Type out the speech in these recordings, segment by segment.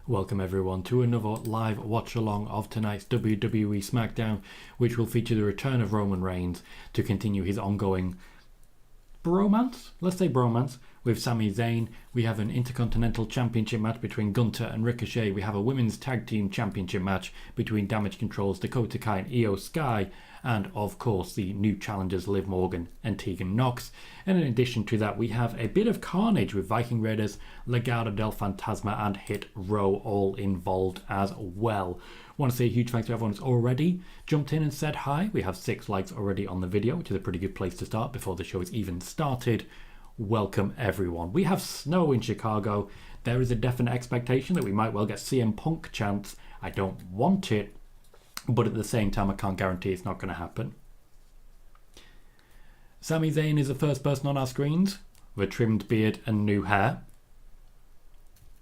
Welcome everyone to another live watch along of tonight's WWE Smackdown, which will feature the return of Roman Reigns to continue his ongoing bromance, with Sami Zayn. We have an Intercontinental Championship match between Gunther and Ricochet. We have a Women's Tag Team Championship match between Damage Control's Dakota, Skye and Skye, and of course the new challengers Liv Morgan and Tegan Nox. And in addition to that, we have a bit of carnage with Viking Raiders, Legado del Fantasma and Hit Row all involved as well. Want to say a huge thanks to everyone who's already jumped in and said hi. We have 6 likes already on the video, which is a pretty good place to start before the show is even started. Welcome everyone. We have snow in Chicago. There is a definite expectation that we might well get CM Punk chants. I don't want it, but at the same time I can't guarantee it's not going to happen. Sami Zayn is the first person on our screens with a trimmed beard and new hair.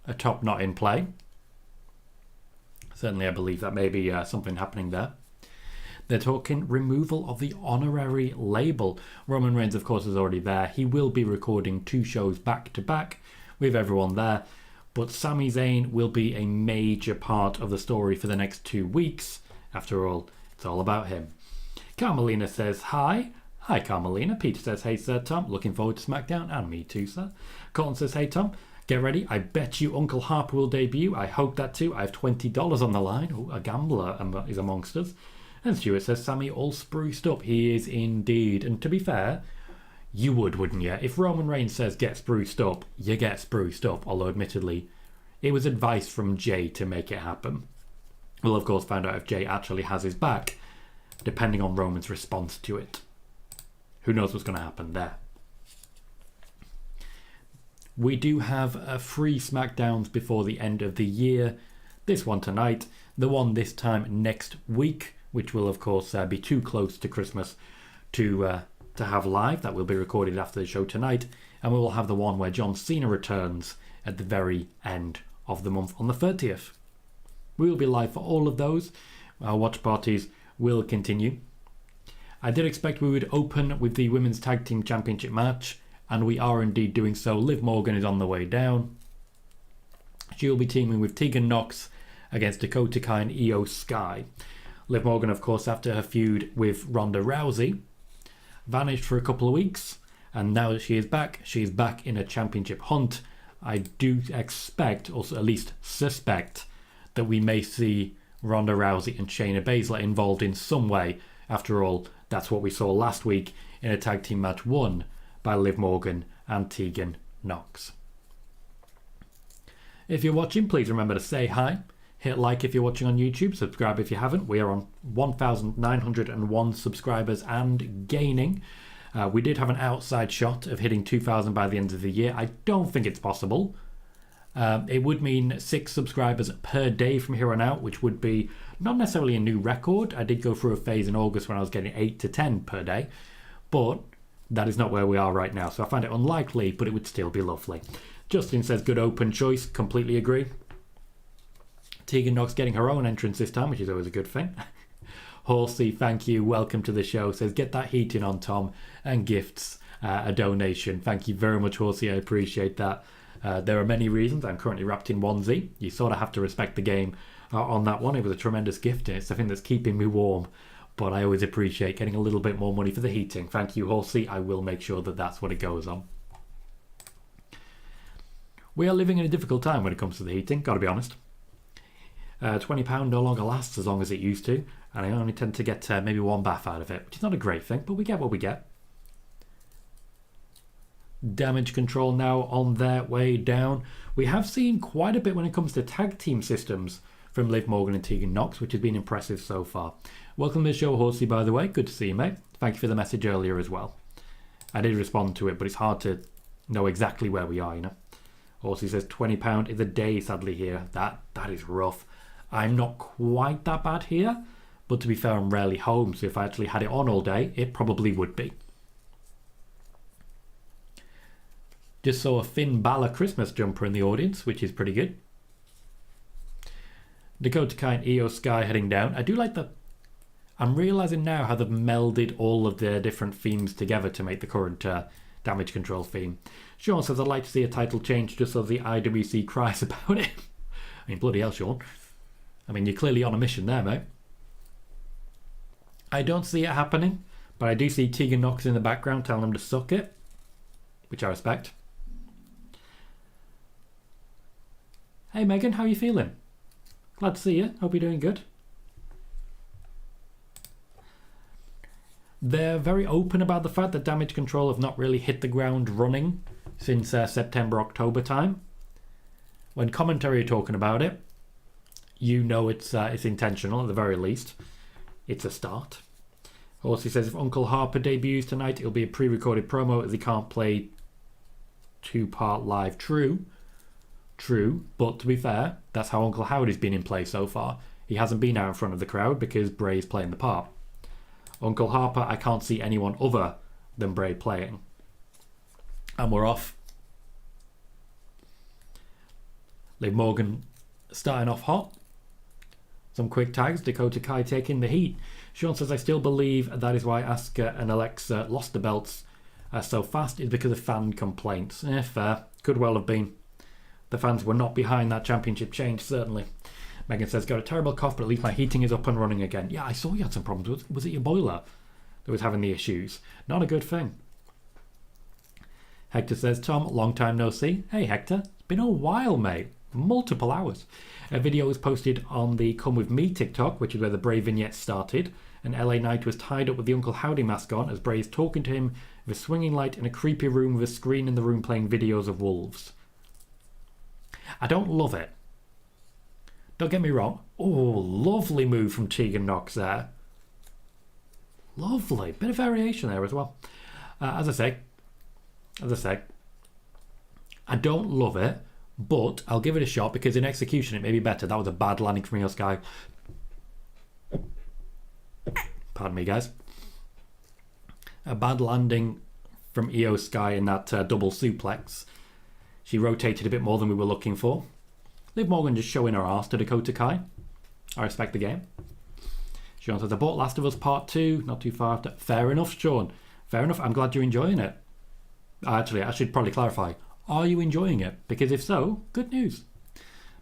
A top not in play. Certainly I believe that may be something happening there. They're talking removal of the honorary label. Roman Reigns, of course, is already there. He will be recording 2 shows back to back with everyone there. But Sami Zayn will be a major part of the story for the next 2 weeks. After all, it's all about him. Carmelina says hi. Hi, Carmelina. Peter says, hey, Sir Tom. Looking forward to SmackDown. And me too, sir. Colton says, hey, Tom. Get ready. I bet you Uncle Harper will debut. I hope that too. I have $20 on the line. Ooh, a gambler is amongst us. And Stuart says, Sammy all spruced up. He is indeed. And to be fair, you would, wouldn't you? If Roman Reigns says get spruced up, you get spruced up. Although admittedly, it was advice from Jay to make it happen. We'll of course find out if Jay actually has his back, depending on Roman's response to it. Who knows what's going to happen there. We do have 3 SmackDowns before the end of the year. This one tonight, the one this time next week, which will of course be too close to Christmas to have live. That will be recorded after the show tonight. And we will have the one where John Cena returns at the very end of the month on the 30th. We will be live for all of those. Our watch parties will continue. I did expect we would open with the Women's Tag Team Championship match, and we are indeed doing so. Liv Morgan is on the way down. She will be teaming with Tegan Nox against Dakota, Skye and Skye. Liv Morgan, of course, after her feud with Ronda Rousey, vanished for a couple of weeks, and now that she is back in a championship hunt. I do expect, or at least suspect, that we may see Ronda Rousey and Shayna Baszler involved in some way. After all, that's what we saw last week in a tag team match won by Liv Morgan and Tegan Nox. If you're watching, please remember to say hi. Hit like if you're watching on YouTube, subscribe if you haven't. We are on 1,901 subscribers and gaining. We did have an outside shot of hitting 2,000 by the end of the year. I don't think it's possible. It would mean 6 subscribers per day from here on out, which would be not necessarily a new record. I did go through a phase in August when I was getting 8 to 10 per day, but that is not where we are right now. So I find it unlikely, but it would still be lovely. Justin says, good open choice. Completely agree. Tegan Nox getting her own entrance this time, which is always a good thing. Horsey, thank you. Welcome to the show. Says, get that heating on, Tom, and gifts a donation. Thank you very much, Horsey. I appreciate that. There are many reasons. I'm currently wrapped in onesie. You sort of have to respect the game on that one. It was a tremendous gift, and it's the thing that's keeping me warm. But I always appreciate getting a little bit more money for the heating. Thank you, Horsey. I will make sure that that's what it goes on. We are living in a difficult time when it comes to the heating, got to be honest. £20 no longer lasts as long as it used to, and I only tend to get maybe 1 bath out of it, which is not a great thing, but we get what we get. Damage Control now on their way down. We have seen quite a bit when it comes to tag team systems from Liv Morgan and Tegan Nox, which has been impressive so far. Welcome to the show, Horsey, by the way. Good to see you, mate. Thank you for the message earlier as well. I did respond to it, but it's hard to know exactly where we are, you know. Horsey says £20 is a day, sadly, here. That is rough. I'm not quite that bad here, but to be fair, I'm rarely home, so if I actually had it on all day, it probably would be. Just saw a Finn Balor Christmas jumper in the audience, which is pretty good. Dakota, Skye and Skye heading down. I do like that. I'm realising now how they've melded all of their different themes together to make the current Damage Control theme. Sean says, I'd like to see a title change just so the IWC cries about it. I mean, bloody hell, Sean. I mean, you're clearly on a mission there, mate. I don't see it happening, but I do see Tegan Nox in the background telling them to suck it, which I respect. Hey, Megan, how are you feeling? Glad to see you. Hope you're doing good. They're very open about the fact that Damage Control have not really hit the ground running since September, October time. When commentary are talking about it, you know it's intentional at the very least. It's a start. Horsey says if Uncle Harper debuts tonight, it'll be a pre-recorded promo as he can't play two-part live. True, but to be fair, that's how Uncle Howdy's been in play so far. He hasn't been out in front of the crowd because Bray's playing the part. Uncle Harper, I can't see anyone other than Bray playing. And we're off. Liv Morgan starting off hot. Some quick tags. Dakota Kai taking the heat. Sean says, I still believe that is why Asuka and Alexa lost the belts so fast is because of fan complaints. Fair. Could well have been. The fans were not behind that championship change, certainly. Megan says, got a terrible cough, but at least my heating is up and running again. Yeah, I saw you had some problems. Was it your boiler that was having the issues? Not a good thing. Hector says, Tom, long time no see. Hey, Hector. It's been a while, mate. Multiple hours. A video was posted on the Come With Me TikTok, which is where the Bray vignette started. And LA Knight was tied up with the Uncle Howdy mask on as Bray is talking to him with a swinging light in a creepy room with a screen in the room playing videos of wolves. I don't love it. Don't get me wrong. Oh, lovely move from Tegan Nox there. Lovely. Bit of variation there as well. As I say, I don't love it, but I'll give it a shot because in execution it may be better. That was a bad landing from your Skye. Pardon me, guys. A bad landing from Io Skye in that double suplex. She rotated a bit more than we were looking for. Liv Morgan just showing her arse to Dakota Kai. I respect the game. Sean says, I bought Last of Us Part 2, not too far after. Fair enough, Sean. Fair enough. I'm glad you're enjoying it. Actually, I should probably clarify. Are you enjoying it? Because if so, good news.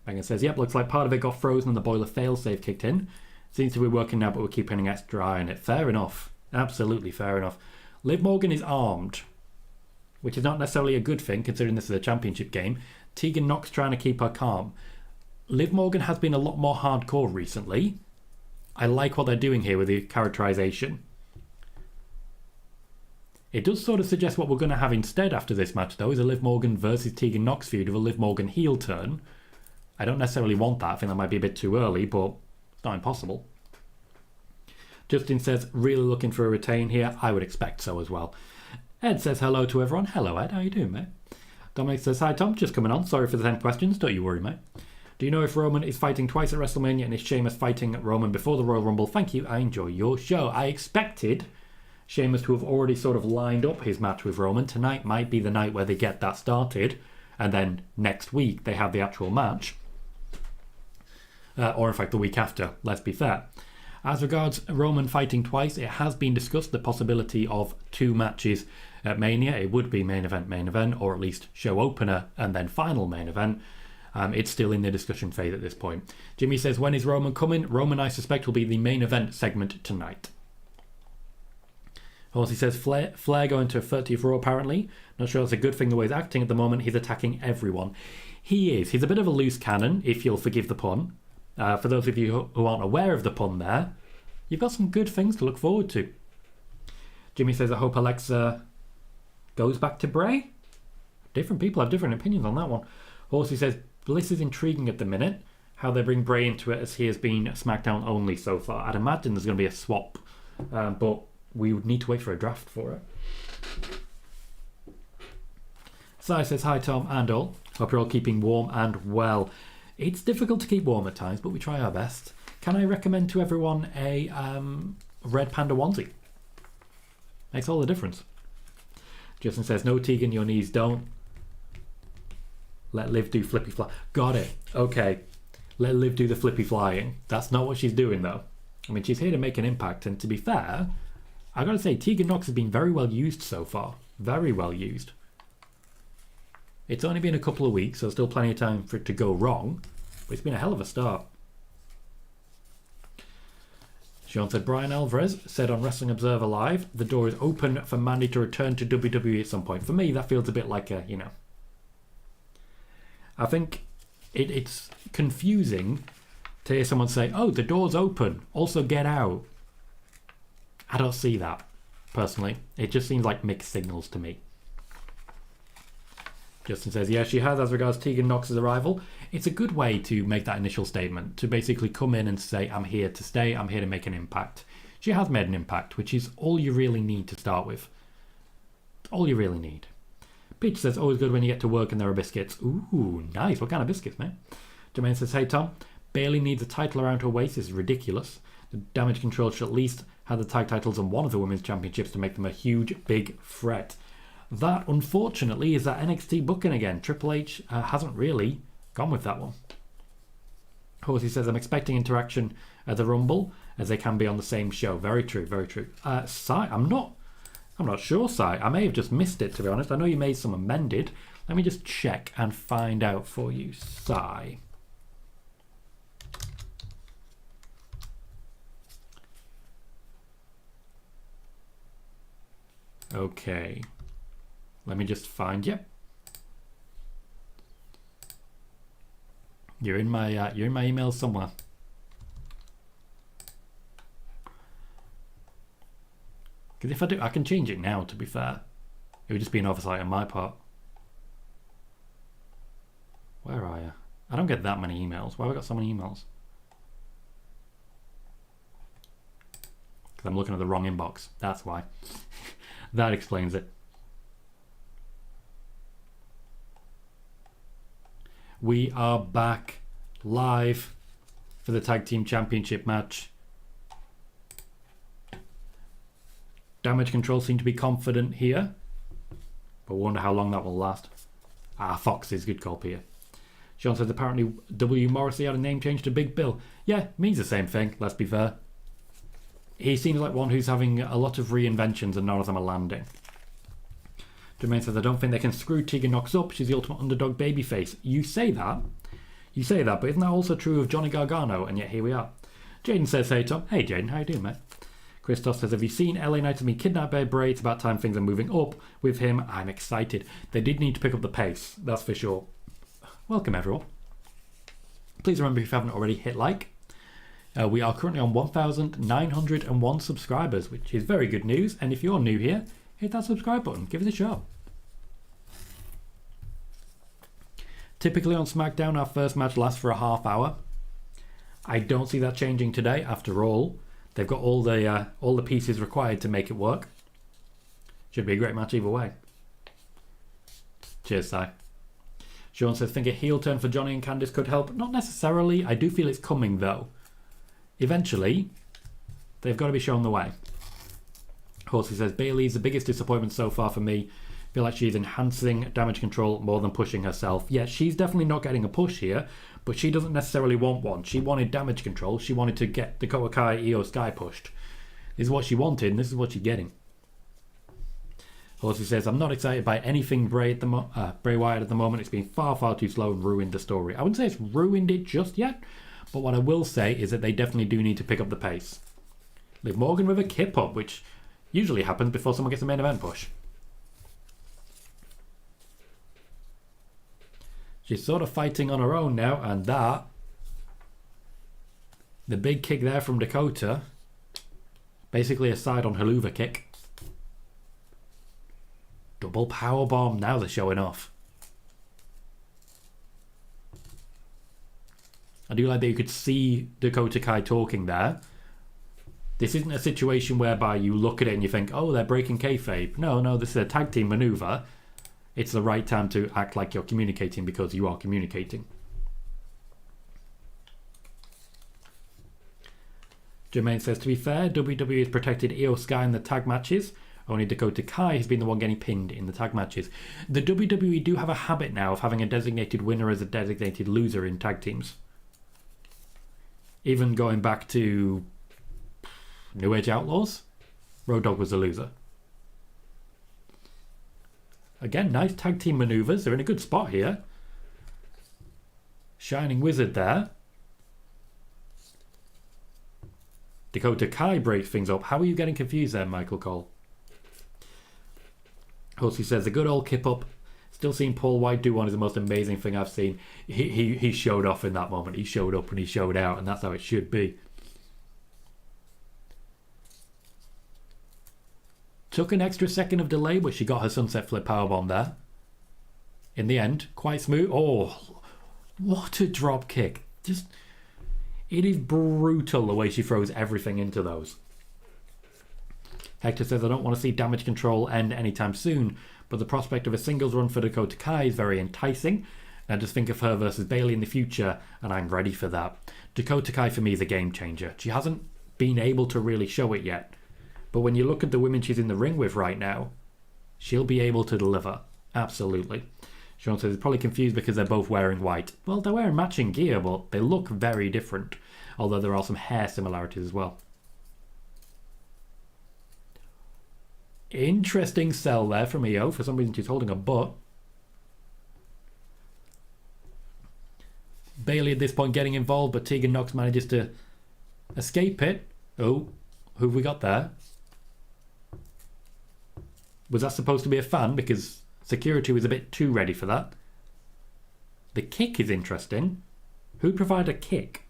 Megan says, yep, looks like part of it got frozen and the boiler failsafe kicked in. Seems to be working now, but we're keeping an extra eye on it. Fair enough. Absolutely fair enough. Liv Morgan is armed, which is not necessarily a good thing considering this is a championship game. Tegan Nox trying to keep her calm. Liv Morgan has been a lot more hardcore recently. I like what they're doing here with the characterization. It does sort of suggest what we're going to have instead after this match, though, is a Liv Morgan versus Tegan Nox feud with a Liv Morgan heel turn. I don't necessarily want that. I think that might be a bit too early, but it's not impossible. Justin says, really looking for a retain here. I would expect so as well. Ed says hello to everyone. Hello, Ed. How you doing, mate? Dominic says, hi, Tom. Just coming on. Sorry for the 10 questions. Don't you worry, mate. Do you know if Roman is fighting twice at WrestleMania and is Sheamus fighting Roman before the Royal Rumble? Thank you. I enjoy your show. I expected Sheamus to have already sort of lined up his match with Roman. Tonight might be the night where they get that started. And then next week they have the actual match. Or in fact the week after, let's be fair. As regards Roman fighting twice, it has been discussed the possibility of 2 matches at Mania. It would be main event, or at least show opener and then final main event. It's still in the discussion phase at this point. Jimmy says, when is Roman coming? Roman, I suspect, will be the main event segment tonight. Horsey says, Flair going to a 30th Raw apparently. Not sure that's a good thing the way he's acting at the moment. He's attacking everyone. He is. He's a bit of a loose cannon, if you'll forgive the pun. For those of you who aren't aware of the pun there, you've got some good things to look forward to. Jimmy says, I hope Alexa goes back to Bray. Different people have different opinions on that one. Horsey says, Bliss is intriguing at the minute. How they bring Bray into it as he has been SmackDown only so far. I'd imagine there's going to be a swap. But we would need to wait for a draft for it. Sai says, hi Tom and all. Hope you're all keeping warm and well. It's difficult to keep warm at times, but we try our best. Can I recommend to everyone a red panda onesie? Makes all the difference. Justin says, no Tegan, your knees don't. Let Liv do flippy fly. Got it. Okay. Let Liv do the flippy flying. That's not what she's doing, though. I mean, she's here to make an impact, and to be fair, I gotta say, Tegan Nox has been very well used so far. Very well used. It's only been a couple of weeks, so still plenty of time for it to go wrong. but it's been a hell of a start. Sean said, Brian Alvarez said on Wrestling Observer Live, the door is open for Mandy to return to WWE at some point. For me, that feels a bit like a, you know... I think it's confusing to hear someone say, oh, the door's open, also get out. I don't see that, personally. It just seems like mixed signals to me. Justin says, yeah, she has as regards Tegan Nox's arrival. It's a good way to make that initial statement, to basically come in and say, I'm here to stay, I'm here to make an impact. She has made an impact, which is all you really need to start with. All you really need. Peach says, always good when you get to work and there are biscuits. Ooh, nice. What kind of biscuits, man? Jermaine says, hey, Tom, Bayley needs a title around her waist. This is ridiculous. The Damage Control should at least have the tag titles on one of the women's championships to make them a huge, big threat. That, unfortunately, is that NXT booking again. Triple H hasn't really gone with that one. Horsey says, I'm expecting interaction at the Rumble as they can be on the same show. Very true, very true. Skye, I'm not sure, Skye. I may have just missed it, to be honest. I know you made some amended. Let me just check and find out for you, Skye. Okay. Let me just find you. You're in my emails somewhere. Because if I do, I can change it now, to be fair. It would just be an oversight on my part. Where are you? I don't get that many emails. Why have I got so many emails? Because I'm looking at the wrong inbox. That's why. That explains it. We are back live for the Tag Team Championship match. Damage Control seem to be confident here, but wonder how long that will last. Fox is good call, Peter. Sean says apparently W. Morrissey had a name change to Big Bill. Yeah, means the same thing, let's be fair. He seems like one who's having a lot of reinventions and none of them are landing. Jermaine says, I don't think they can screw Tegan Nox up. She's the ultimate underdog babyface. You say that, but isn't that also true of Johnny Gargano? And yet here we are. Jaden says, hey Tom. Hey Jaden, how you doing, mate? Christos says, have you seen LA Knight has been kidnapped by Bray? It's about time things are moving up with him. I'm excited. They did need to pick up the pace, that's for sure. Welcome everyone. Please remember, if you haven't already, hit like. We are currently on 1,901 subscribers, which is very good news. And if you're new here, hit that subscribe button. Give it a shot. Typically on SmackDown, our first match lasts for a half hour. I don't see that changing today. After all, they've got all the pieces required to make it work. Should be a great match either way. Cheers, Si. Sean says, think a heel turn for Johnny and Candice could help. Not necessarily. I do feel it's coming, though. Eventually, they've got to be shown the way. Horsey says, Bayley's the biggest disappointment so far for me. Feel like she's enhancing Damage Control more than pushing herself. Yeah, she's definitely not getting a push here, but she doesn't necessarily want one. She wanted Damage Control. She wanted to get Dakota, Kai, Io, Skye pushed. This is what she wanted, and this is what she's getting. Horsey says, I'm not excited by anything Bray Wyatt at the moment. It's been far, far too slow and ruined the story. I wouldn't say it's ruined it just yet, but what I will say is that they definitely do need to pick up the pace. Liv Morgan with a kip up, which usually happens before someone gets a main event push. She's sort of fighting on her own now, and that, the big kick there from Dakota, basically a side on Helluva kick. Double powerbomb, now they're showing off. I do like that you could see Dakota Kai talking there. This isn't a situation whereby you look at it and you think, oh, they're breaking kayfabe. No, this is a tag team maneuver. It's the right time to act like you're communicating because you are communicating. Jermaine says, to be fair, WWE has protected Io Skye in the tag matches. Only Dakota Kai has been the one getting pinned in the tag matches. The WWE do have a habit now of having a designated winner as a designated loser in tag teams. Even going back to New Age Outlaws, Road Dogg was a loser. Again, nice tag team maneuvers. They're in a good spot here. Shining Wizard there. Dakota Kai breaks things up. How are you getting confused there, Michael Cole? Hulsey says, a good old kip up. Still seeing Paul White do one is the most amazing thing I've seen. He showed off in that moment. He showed up and he showed out, and that's how it should be. Took an extra second of delay, but she got her sunset flip powerbomb there. In the end, quite smooth. Oh, what a drop kick. Just, it is brutal the way she throws everything into those. Hector says, I don't want to see Damage Control end anytime soon, but the prospect of a singles run for Dakota Kai is very enticing. I just think of her versus Bayley in the future, and I'm ready for that. Dakota Kai for me is a game changer. She hasn't been able to really show it yet, but when you look at the women she's in the ring with right now, she'll be able to deliver. Absolutely. Sean says, he's probably confused because they're both wearing white. Well, they're wearing matching gear, but they look very different, although there are some hair similarities as well. Interesting sell there from Io. For some reason she's holding a butt. Bayley at this point getting involved, but Tegan Nox manages to escape it. Oh, who have we got there? Was that supposed to be a fan? Because security was a bit too ready for that. The kick is interesting. Who provided a kick?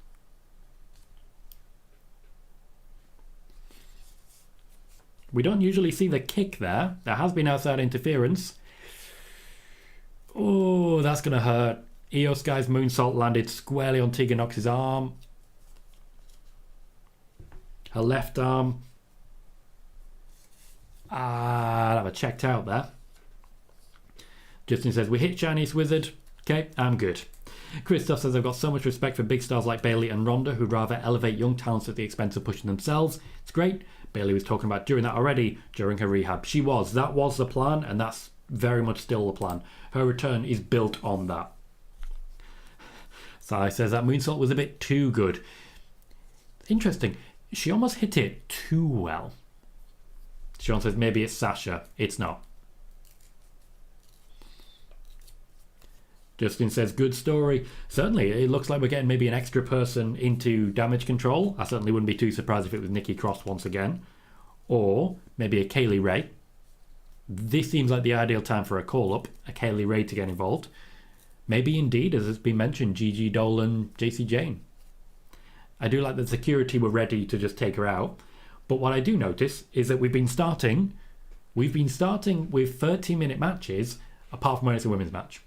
We don't usually see the kick there. There has been outside interference. Oh, that's going to hurt. Io Sky's moonsault landed squarely on Tegan Nox's arm. Her left arm. That was checked out there. Justin says, we hit Chinese Wizard. Okay, I'm good. Christoph says, I've got so much respect for big stars like Bayley and Ronda who'd rather elevate young talents at the expense of pushing themselves. It's great. Bayley was talking about doing that already during her rehab. She was. That was the plan, and that's very much still the plan. Her return is built on that. Sai says that moonsault was a bit too good. Interesting. She almost hit it too well. Sean says maybe it's Sasha. It's not. Justin says, good story. Certainly, it looks like we're getting maybe an extra person into Damage Control. I certainly wouldn't be too surprised if it was Nikki Cross once again. Or maybe a Kaylee Ray. This seems like the ideal time for a call-up, a Kaylee Ray to get involved. Maybe indeed, as has been mentioned, Gigi Dolan, JC Jane. I do like that security were ready to just take her out. But what I do notice is that we've been starting with 30-minute matches, apart from when it's a women's match.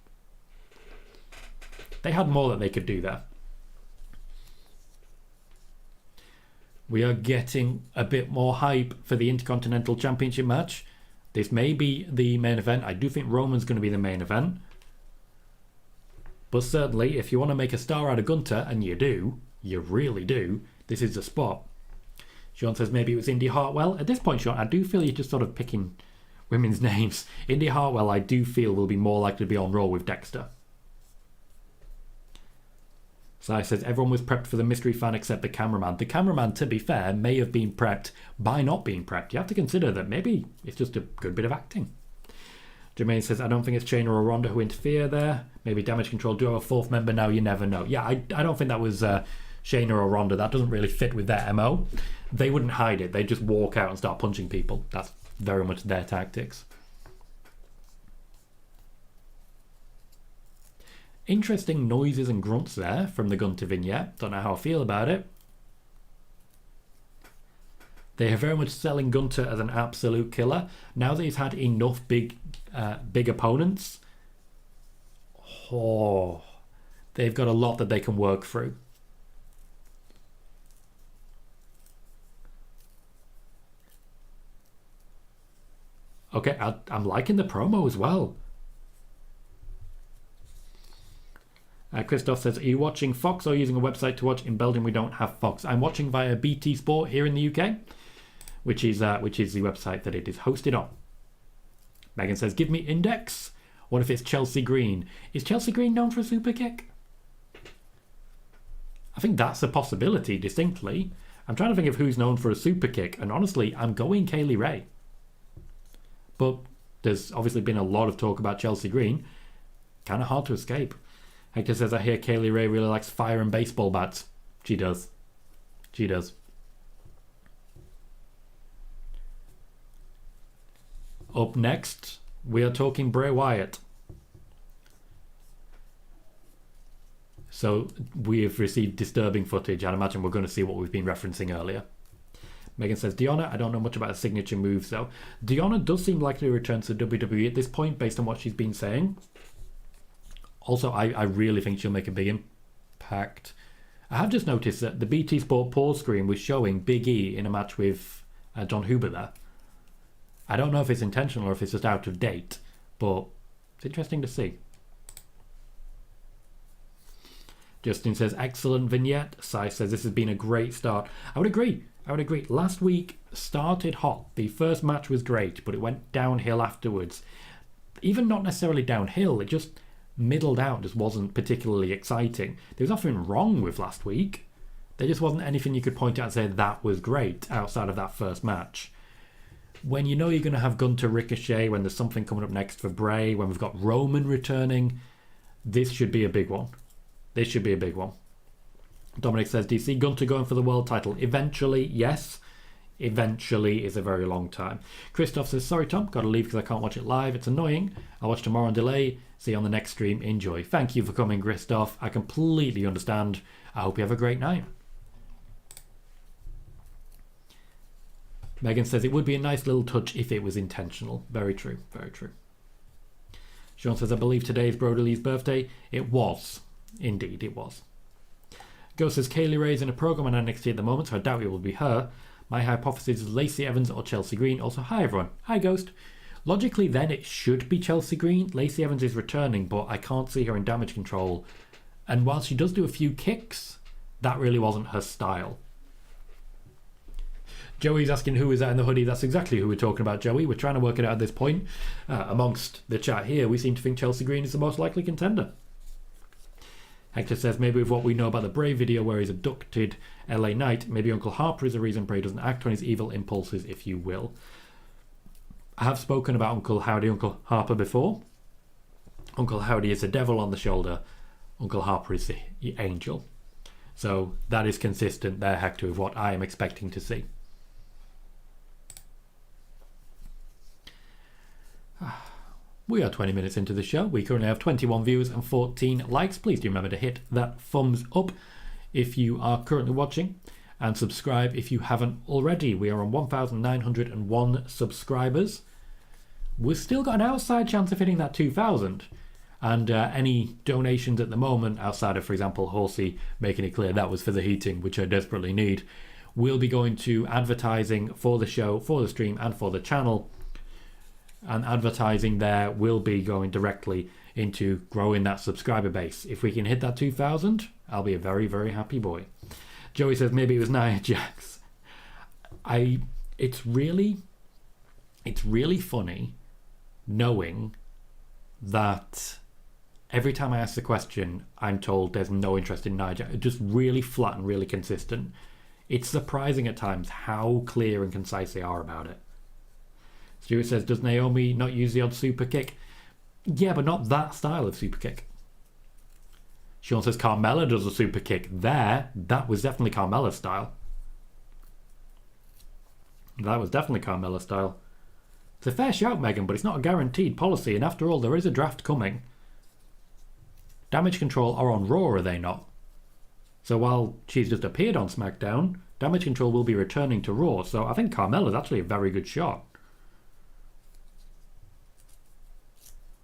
They had more that they could do there. We are getting a bit more hype for the Intercontinental Championship match. This may be the main event. I do think Roman's going to be the main event. But certainly, if you want to make a star out of Gunther, and you do, you really do, this is the spot. Sean says maybe it was Indy Hartwell. At this point, Sean, I do feel you're just sort of picking women's names. Indy Hartwell, I do feel, will be more likely to be on Raw with Dexter. Sai says everyone was prepped for the mystery fan except the cameraman. The cameraman, to be fair, may have been prepped by not being prepped. You have to consider that maybe it's just a good bit of acting. Jermaine says, I don't think it's Shayna or Ronda who interfere there. Maybe Damage Control do have a fourth member now, you never know. Yeah, I don't think that was Shayna or Ronda. That doesn't really fit with their MO. They wouldn't hide it. They'd just walk out and start punching people. That's very much their tactics. Interesting noises and grunts there from the Gunther vignette. Don't know how I feel about it. They are very much selling Gunther as an absolute killer. Now that he's had enough big opponents, they've got a lot that they can work through. Okay, I'm liking the promo as well. Christoph says, are you watching Fox or using a website to watch? In Belgium, we don't have Fox. I'm watching via BT Sport here in the UK, which is the website that it is hosted on. Megan says, give me Index. What if it's Chelsea Green? Is Chelsea Green known for a super kick? I think that's a possibility, distinctly. I'm trying to think of who's known for a super kick, and honestly, I'm going Kaylee Ray. But there's obviously been a lot of talk about Chelsea Green. Kind of hard to escape. Hector says, I hear Kaylee Ray really likes fire and baseball bats. She does. She does. Up next, we are talking Bray Wyatt. So we have received disturbing footage. I'd imagine we're going to see what we've been referencing earlier. Megan says, Deonna, I don't know much about her signature moves though. Deonna does seem likely to return to WWE at this point based on what she's been saying. Also, I really think she'll make a big impact. I have just noticed that the BT Sport pause screen was showing Big E in a match with John Huber there. I don't know if it's intentional or if it's just out of date, but it's interesting to see. Justin says, excellent vignette. Sai says, this has been a great start. I would agree. Last week started hot. The first match was great, but it went downhill afterwards. Even not necessarily downhill, it just middled out, just wasn't particularly exciting. There was nothing wrong with last week. There just wasn't anything you could point out and say that was great outside of that first match. When you know you're going to have Gunther Ricochet, when there's something coming up next for Bray, when we've got Roman returning, this should be a big one. This should be a big one. Dominic says, do you see Gunther going for the world title? Eventually, yes. Eventually is a very long time. Christoph says, sorry Tom, got to leave because I can't watch it live. It's annoying. I'll watch tomorrow on delay. See you on the next stream. Enjoy. Thank you for coming, Christoph. I completely understand. I hope you have a great night. Megan says, it would be a nice little touch if it was intentional. Very true. Very true. Sean says, I believe today is Brody Lee's birthday. It was. Indeed, it was. Ghost says, Kaylee Ray is in a program on NXT at the moment, so I doubt it will be her. My hypothesis is Lacey Evans or Chelsea Green. Also, hi everyone. Hi Ghost. Logically then it should be Chelsea Green. Lacey Evans is returning, but I can't see her in Damage Control. And while she does do a few kicks, that really wasn't her style. Joey's asking who is that in the hoodie. That's exactly who we're talking about, Joey. We're trying to work it out at this point. Amongst the chat here, we seem to think Chelsea Green is the most likely contender. Hector says, maybe with what we know about the Bray video where he's abducted LA Knight, maybe Uncle Harper is the reason Bray doesn't act on his evil impulses, if you will. I have spoken about Uncle Harper before. Uncle Howdy is the devil on the shoulder. Uncle Harper is the angel. So that is consistent there, Hector, with what I am expecting to see. We are 20 minutes into the show. We currently have 21 views and 14 likes. Please do remember to hit that thumbs up if you are currently watching, and subscribe if you haven't already. We are on 1,901 subscribers. We've still got an outside chance of hitting that 2,000. And any donations at the moment, outside of, for example, Horsey making it clear that was for the heating, which I desperately need, will be going to advertising for the show, for the stream, and for the channel. And advertising there will be going directly into growing that subscriber base. If we can hit that 2,000, I'll be a very, very happy boy. Joey says maybe it was Nia Jax. It's really funny knowing that every time I ask the question, I'm told there's no interest in Nia Jax. It's just really flat and really consistent. It's surprising at times how clear and concise they are about it. Stuart says, does Naomi not use the odd super kick? Yeah, but not that style of super kick. Sean says Carmella does a super kick. That was definitely Carmella's style. That was definitely Carmella's style. It's a fair shout, Megan, but it's not a guaranteed policy, and after all, there is a draft coming. Damage Control are on Raw, are they not? So while she's just appeared on SmackDown, Damage Control will be returning to Raw, so I think Carmella's actually a very good shot.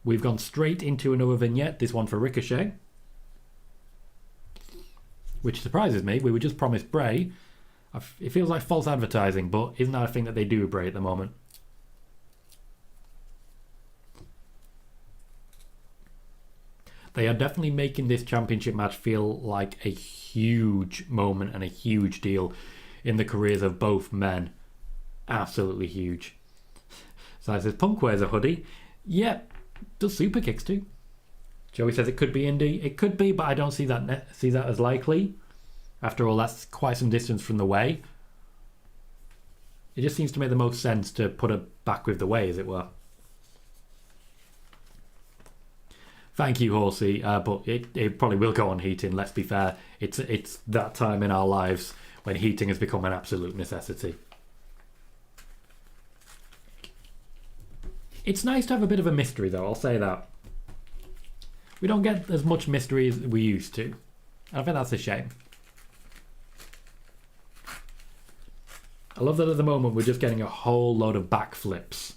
We've gone straight into another vignette, this one for Ricochet. Which surprises me. We were just promised Bray. It feels like false advertising, but isn't that a thing that they do with Bray at the moment? They are definitely making this championship match feel like a huge moment and a huge deal in the careers of both men. Absolutely huge. So it says, Punk wears a hoodie. Yep. Does super kicks too. Joey says it could be Indy. It could be, but I don't see that as likely. After all, that's quite some distance from the way. It just seems to make the most sense to put her back with the way, as it were. Thank you, Horsey, but it probably will go on heating, let's be fair. It's that time in our lives when heating has become an absolute necessity. It's nice to have a bit of a mystery, though, I'll say that. We don't get as much mystery as we used to. I think that's a shame. I love that at the moment we're just getting a whole load of backflips.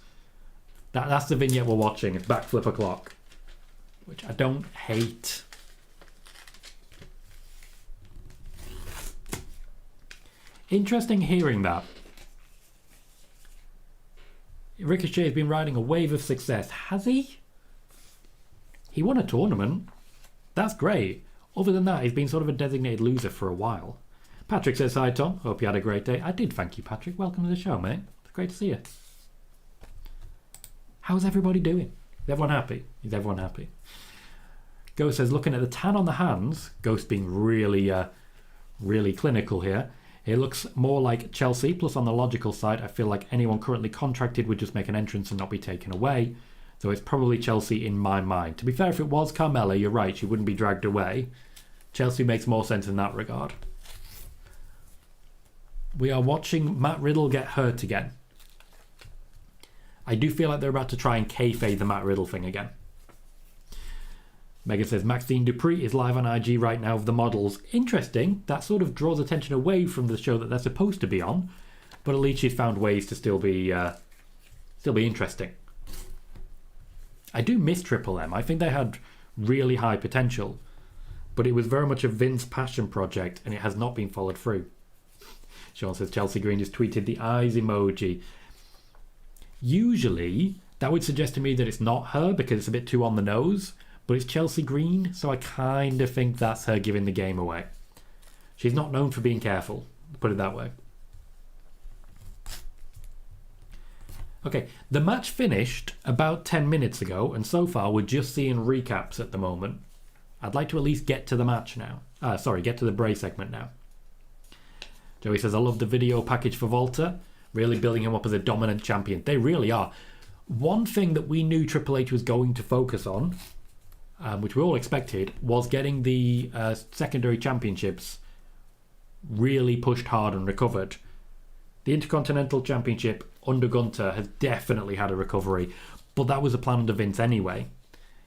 That's the vignette we're watching. It's backflip o'clock, which I don't hate. Interesting hearing that. Ricochet has been riding a wave of success. Has he? He won a tournament. That's great. Other than that, he's been sort of a designated loser for a while. Patrick says, hi, Tom. Hope you had a great day. I did, thank you, Patrick. Welcome to the show, mate. It's great to see you. How's everybody doing? Is everyone happy? Is everyone happy? Ghost says, looking at the tan on the hands, Ghost being really, really clinical here. It looks more like Chelsea, plus on the logical side, I feel like anyone currently contracted would just make an entrance and not be taken away. So it's probably Chelsea in my mind. To be fair, if it was Carmella, you're right, she wouldn't be dragged away. Chelsea makes more sense in that regard. We are watching Matt Riddle get hurt again. I do feel like they're about to try and kayfabe the Matt Riddle thing again. Megan says, Maxine Dupree is live on IG right now with the models. Interesting. That sort of draws attention away from the show that they're supposed to be on. But at least she's found ways to still be interesting. I do miss Triple M. I think they had really high potential. But it was very much a Vince passion project and it has not been followed through. Sean says, Chelsea Green just tweeted the eyes emoji. Usually, that would suggest to me that it's not her because it's a bit too on the nose. But it's Chelsea Green, so I kind of think that's her giving the game away. She's not known for being careful, put it that way. Okay, the match finished about 10 minutes ago, and so far we're just seeing recaps at the moment. I'd like to at least get to the match now. Get to the Bray segment now. Joey says, I love the video package for Volta. Really building him up as a dominant champion. They really are. One thing that we knew Triple H was going to focus on, which we all expected, was getting the secondary championships really pushed hard and recovered. The Intercontinental Championship under Gunther has definitely had a recovery, but that was a plan under Vince anyway.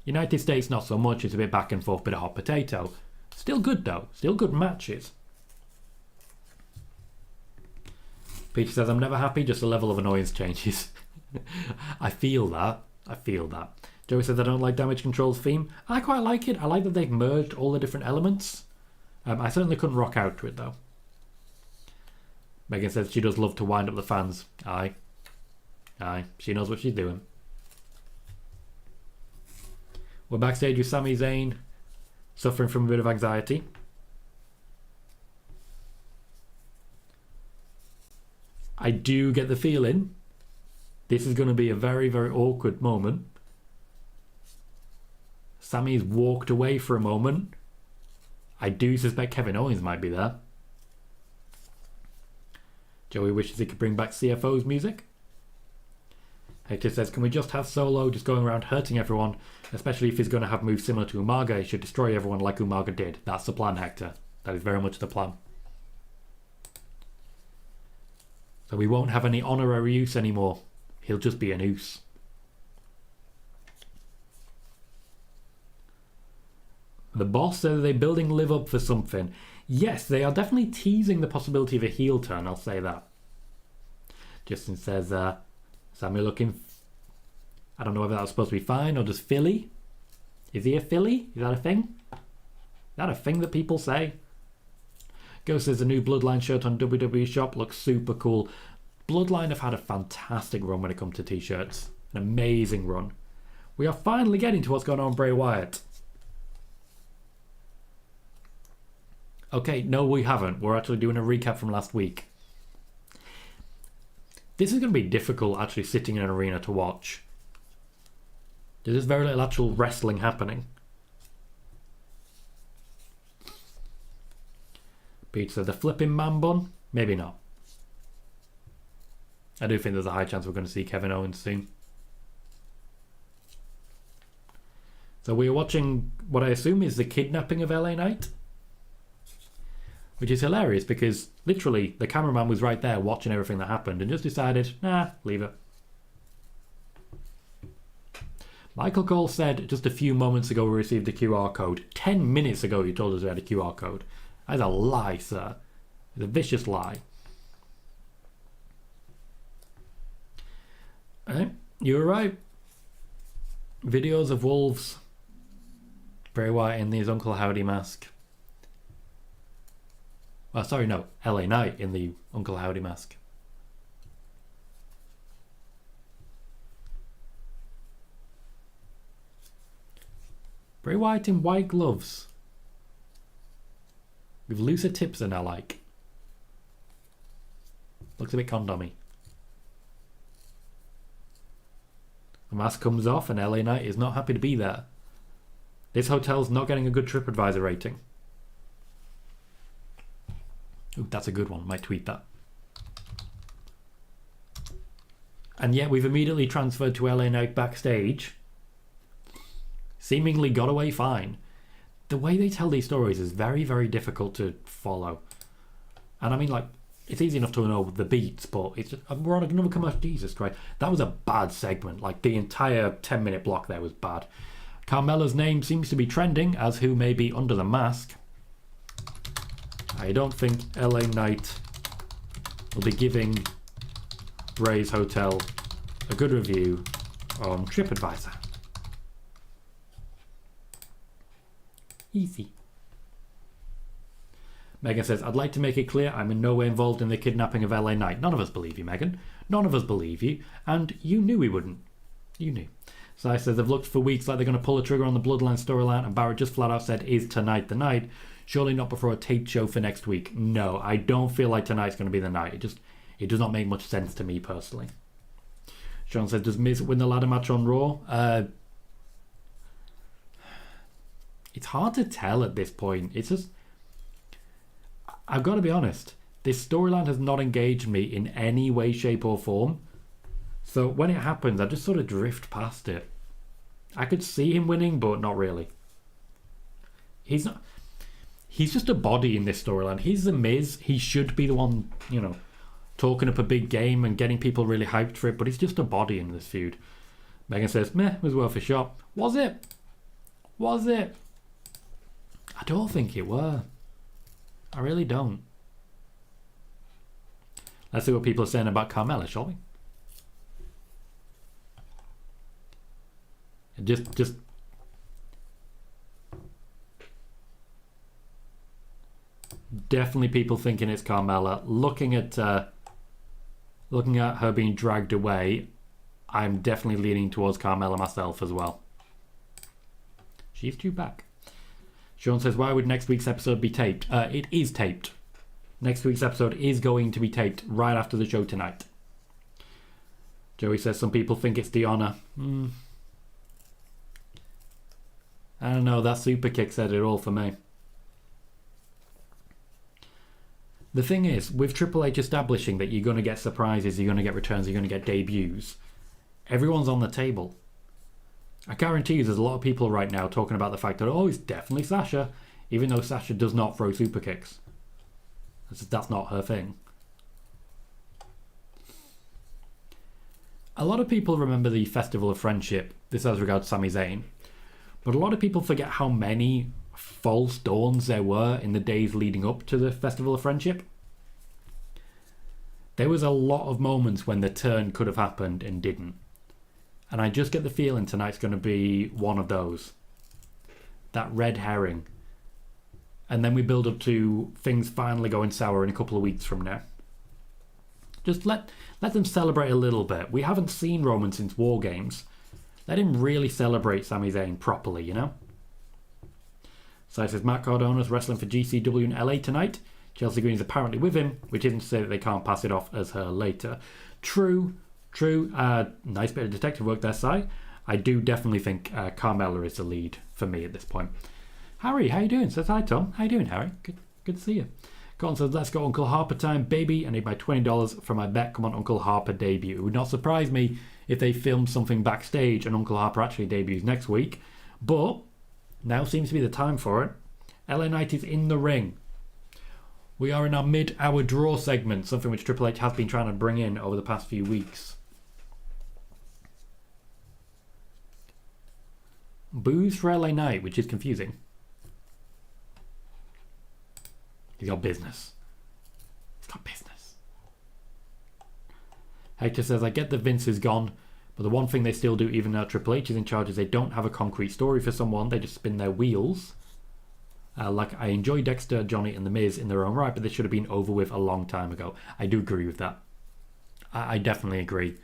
United States not so much, it's a bit back and forth, bit of hot potato. Still good though, still good matches. Peter says, I'm never happy, just the level of annoyance changes. I feel that. Joey says, I don't like Damage Control's theme. I quite like it. I like that they've merged all the different elements. I certainly couldn't rock out to it though. Megan says she does love to wind up the fans. Aye. She knows what she's doing. We're backstage with Sami Zayn, suffering from a bit of anxiety. I do get the feeling this is going to be a very, very awkward moment. Sammy's walked away for a moment. I do suspect Kevin Owens might be there. Joey wishes he could bring back CFO's music. Hector says, can we just have Solo just going around hurting everyone? Especially if he's going to have moves similar to Umaga, he should destroy everyone like Umaga did. That's the plan, Hector. That is very much the plan. So we won't have any honorary use anymore. He'll just be an Uce. The boss says they're building Liv up for something. Yes, they are definitely teasing the possibility of a heel turn, I'll say that. Justin says, Sammy looking... I don't know whether that was supposed to be fine or just Philly. Is he a Philly? Is that a thing? Is that a thing that people say? Ghost says the new Bloodline shirt on WWE Shop looks super cool. Bloodline have had a fantastic run when it comes to t-shirts. An amazing run. We are finally getting to what's going on with Bray Wyatt. Okay, no we haven't. We're actually doing a recap from last week. This is going to be difficult actually sitting in an arena to watch. There's very little actual wrestling happening. Pete said the flipping man bun? Maybe not. I do think there's a high chance we're going to see Kevin Owens soon. So we are watching what I assume is the kidnapping of LA Knight, which is hilarious because literally the cameraman was right there watching everything that happened and just decided, nah, leave it. Michael Cole said just a few moments ago we received a QR code. 10 minutes ago you told us we had a QR code. That's a lie, sir. It's a vicious lie. You were right. Videos of wolves. Bray Wyatt in his Uncle Howdy mask. Well, sorry, no. LA Knight in the Uncle Howdy mask. Bray Wyatt in white gloves. With looser tips than I like. Looks a bit condomy. The mask comes off and LA Knight is not happy to be there. This hotel's not getting a good TripAdvisor rating. Ooh, that's a good one. Might tweet that. And yet we've immediately transferred to LA Knight backstage. Seemingly got away fine. The way they tell these stories is very, very difficult to follow. And I mean, like, it's easy enough to know the beats, but it's just, we're on another commercial. Jesus Christ. That was a bad segment. Like, the entire 10-minute block there was bad. Carmella's name seems to be trending as who may be under the mask. I don't think LA Knight will be giving Bray's Hotel a good review on TripAdvisor. Easy. Megan says, I'd like to make it clear I'm in no way involved in the kidnapping of LA Knight. None of us believe you, Megan. None of us believe you. And you knew we wouldn't. You knew. Sai says, they've looked for weeks like they're going to pull a trigger on the Bloodline storyline, and Barrett just flat out said, is tonight the night? Surely not before a taped show for next week. No, I don't feel like tonight's going to be the night. It does not make much sense to me personally. Sean says, does Miz win the ladder match on Raw? It's hard to tell at this point. It's just, I've got to be honest, this storyline has not engaged me in any way, shape or form. So when it happens, I just sort of drift past it. I could see him winning, but not really. He's just a body in this storyline. He's the Miz. He should be the one, talking up a big game and getting people really hyped for it, but he's just a body in this feud. Megan says, meh, was worth a shot. Was it? Was it? I don't think it were. I really don't. Let's see what people are saying about Carmella, shall we? Just definitely people thinking it's Carmella. Looking at her being dragged away, I'm definitely leaning towards Carmella myself as well. She's due back. Sean says, why would next week's episode be taped? It is taped. Next week's episode is going to be taped right after the show tonight. Joey says, some people think it's Deonna. I don't know, that super kick said it all for me. The thing is, with Triple H establishing that you're going to get surprises, you're going to get returns, you're going to get debuts, everyone's on the table. I guarantee you there's a lot of people right now talking about the fact that, oh, it's definitely Sasha, even though Sasha does not throw super kicks. That's not her thing. A lot of people remember the Festival of Friendship, this as regards Sami Zayn, but a lot of people forget how many false dawns there were in the days leading up to the Festival of Friendship. There was a lot of moments when the turn could have happened and didn't. And I just get the feeling tonight's going to be one of those. That red herring. And then we build up to things finally going sour in a couple of weeks from now. Just let them celebrate a little bit. We haven't seen Roman since War Games. Let him really celebrate Sami Zayn properly, So it says, Matt Cardona's wrestling for GCW in LA tonight. Chelsea Green is apparently with him, which isn't to say that they can't pass it off as her later. True. Nice bit of detective work there, Si. I do definitely think Carmella is the lead for me at this point. Harry, how you doing? Says, hi Tom. How you doing, Harry? Good to see you. Cotton says, let's go Uncle Harper time, baby. I need my $20 for my bet. Come on, Uncle Harper debut. It would not surprise me if they filmed something backstage and Uncle Harper actually debuts next week. But now seems to be the time for it. LA Knight is in the ring. We are in our mid-hour draw segment, something which Triple H has been trying to bring in over the past few weeks. Boos for LA Knight, which is confusing. He's got business. He's got business. Hector says, I get that Vince is gone, but the one thing they still do even though Triple H is in charge is they don't have a concrete story for someone. They just spin their wheels. Like, I enjoy Dexter, Johnny and The Miz in their own right, but this should have been over with a long time ago. I do agree with that. I definitely agree.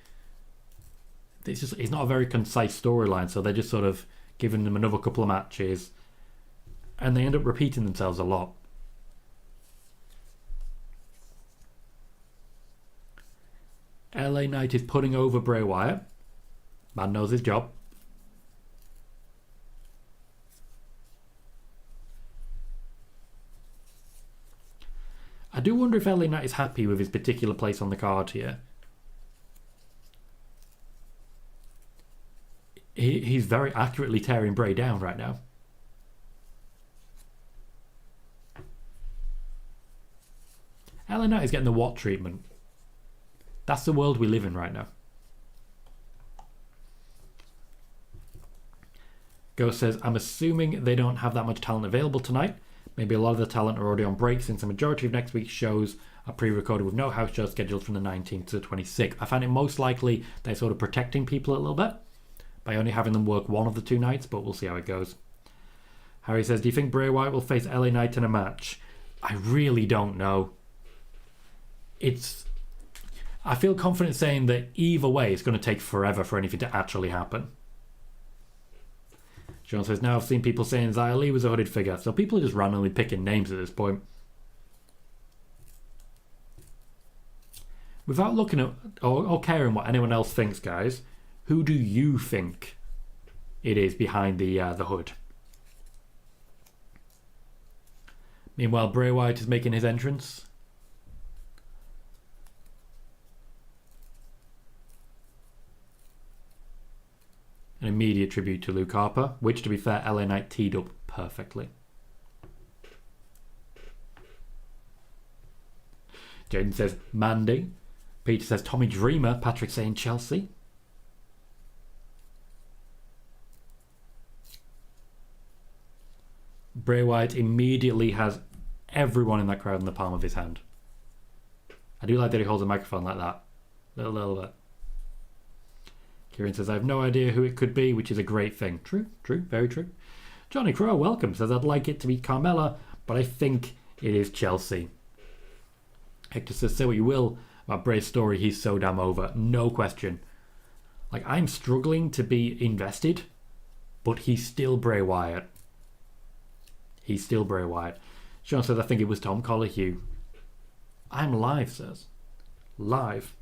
It's not a very concise storyline, so they're just sort of giving them another couple of matches, and they end up repeating themselves a lot. LA Knight is putting over Bray Wyatt. Man knows his job. I do wonder if LA Knight is happy with his particular place on the card here. He's very accurately tearing Bray down right now. LA Knight is getting the what treatment. That's the world we live in right now. Ghost says, I'm assuming they don't have that much talent available tonight. Maybe a lot of the talent are already on break since the majority of next week's shows are pre-recorded with no house shows scheduled from the 19th to the 26th. I find it most likely they're sort of protecting people a little bit by only having them work one of the two nights, but we'll see how it goes. Harry says, do you think Bray Wyatt will face LA Knight in a match? I really don't know. I feel confident saying that either way it's going to take forever for anything to actually happen. Sean says, now I've seen people saying Xia Li was a hooded figure, so people are just randomly picking names at this point. Without looking at or caring what anyone else thinks, guys, who do you think it is behind the hood? Meanwhile, Bray Wyatt is making his entrance. An immediate tribute to Luke Harper, which, to be fair, LA Knight teed up perfectly. Jaden says Mandy. Peter says Tommy Dreamer. Patrick saying Chelsea. Bray Wyatt immediately has everyone in that crowd in the palm of his hand. I do like that he holds a microphone like that. Little bit. Kieran says, I have no idea who it could be, which is a great thing. True, very true. Johnny Crow, welcome, says, I'd like it to be Carmella, but I think it is Chelsea. Hector says, say what you will about Bray's story, he's so damn over. No question. Like, I'm struggling to be invested, but he's still Bray Wyatt. He's still Bray Wyatt. Sean says, I think it was Tom Colohue. I'm live, says. Live.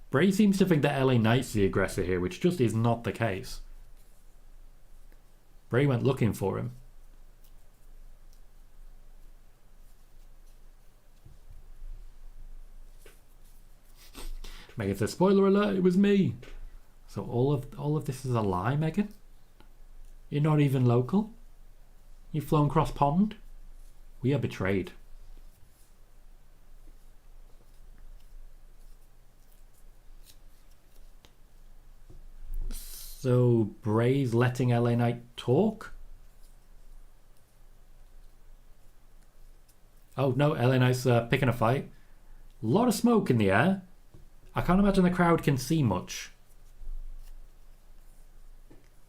Bray seems to think that LA Knight's the aggressor here, which just is not the case. Bray went looking for him. Megan says, spoiler alert, it was me. So all of this is a lie, Megan? You're not even local? You've flown cross pond? We are betrayed. So Bray's letting LA Knight talk? Oh no, LA Knight's picking a fight. A lot of smoke in the air. I can't imagine the crowd can see much.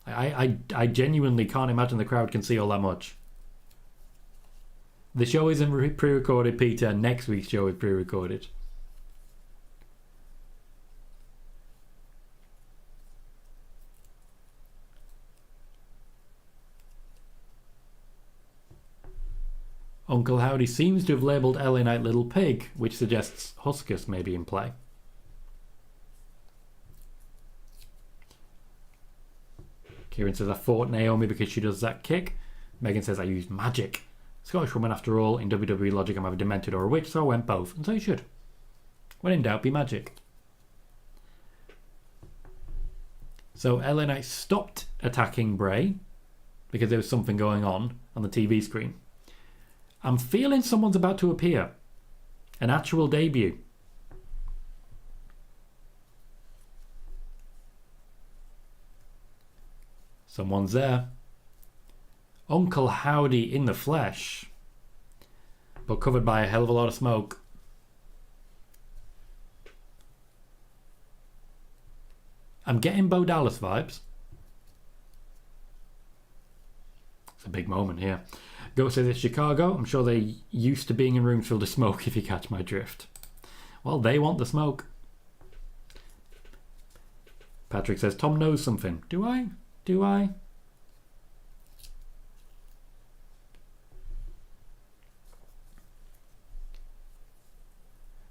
I genuinely can't imagine the crowd can see all that much. The show isn't pre-recorded, Peter. Next week's show is pre-recorded. Uncle Howdy seems to have labelled LA Knight Little Pig, which suggests Huskus may be in play. Kieran says, I fought Naomi because she does that kick. Megan says, I used magic. Scottish woman, after all. In WWE logic, I'm either demented or a witch, so I went both. And so you should. When in doubt, be magic. So LA Knight stopped attacking Bray because there was something going on the TV screen. I'm feeling someone's about to appear. An actual debut. Someone's there. Uncle Howdy in the flesh. But covered by a hell of a lot of smoke. I'm getting Bo Dallas vibes. It's a big moment here. Go says it's Chicago. I'm sure they're used to being in rooms filled with smoke, if you catch my drift. Well, they want the smoke. Patrick says Tom knows something. Do I? Do I?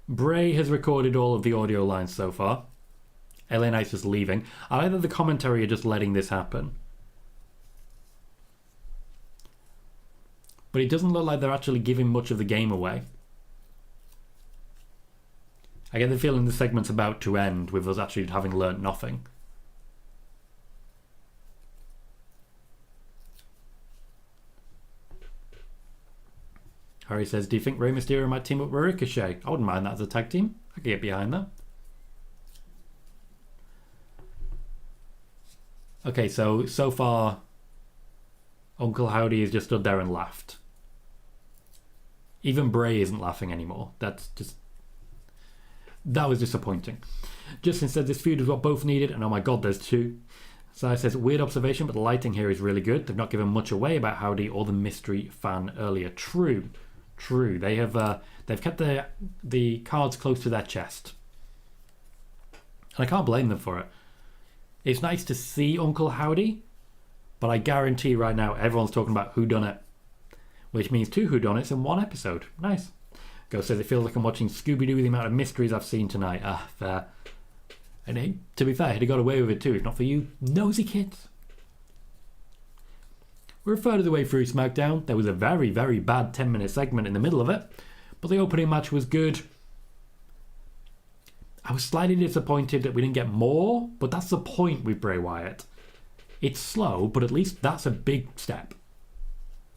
Bray has recorded all of the audio lines so far. LA Knight is leaving. Either the commentary are just letting this happen. But it doesn't look like they're actually giving much of the game away. I get the feeling the segment's about to end with us actually having learnt nothing. Harry says, do you think Rey Mysterio might team up with Ricochet? I wouldn't mind that as a tag team. I could get behind that. Okay, so far, Uncle Howdy has just stood there and laughed. Even Bray isn't laughing anymore. That was disappointing. Justin said this feud is what both needed, and oh my god, there's two. Sai says, weird observation, but the lighting here is really good. They've not given much away about Howdy or the mystery fan earlier. True. They have they've kept the cards close to their chest. And I can't blame them for it. It's nice to see Uncle Howdy, but I guarantee right now everyone's talking about whodunit, which means 2 whodunits in 1 episode. Nice. Go says it feels like I'm watching Scooby-Doo with the amount of mysteries I've seen tonight. Fair. And to be fair, he'd have got away with it too, if not for you nosy kids. We're a third of the way through SmackDown. There was a very, very bad 10-minute segment in the middle of it, but the opening match was good. I was slightly disappointed that we didn't get more, but that's the point with Bray Wyatt. It's slow, but at least that's a big step.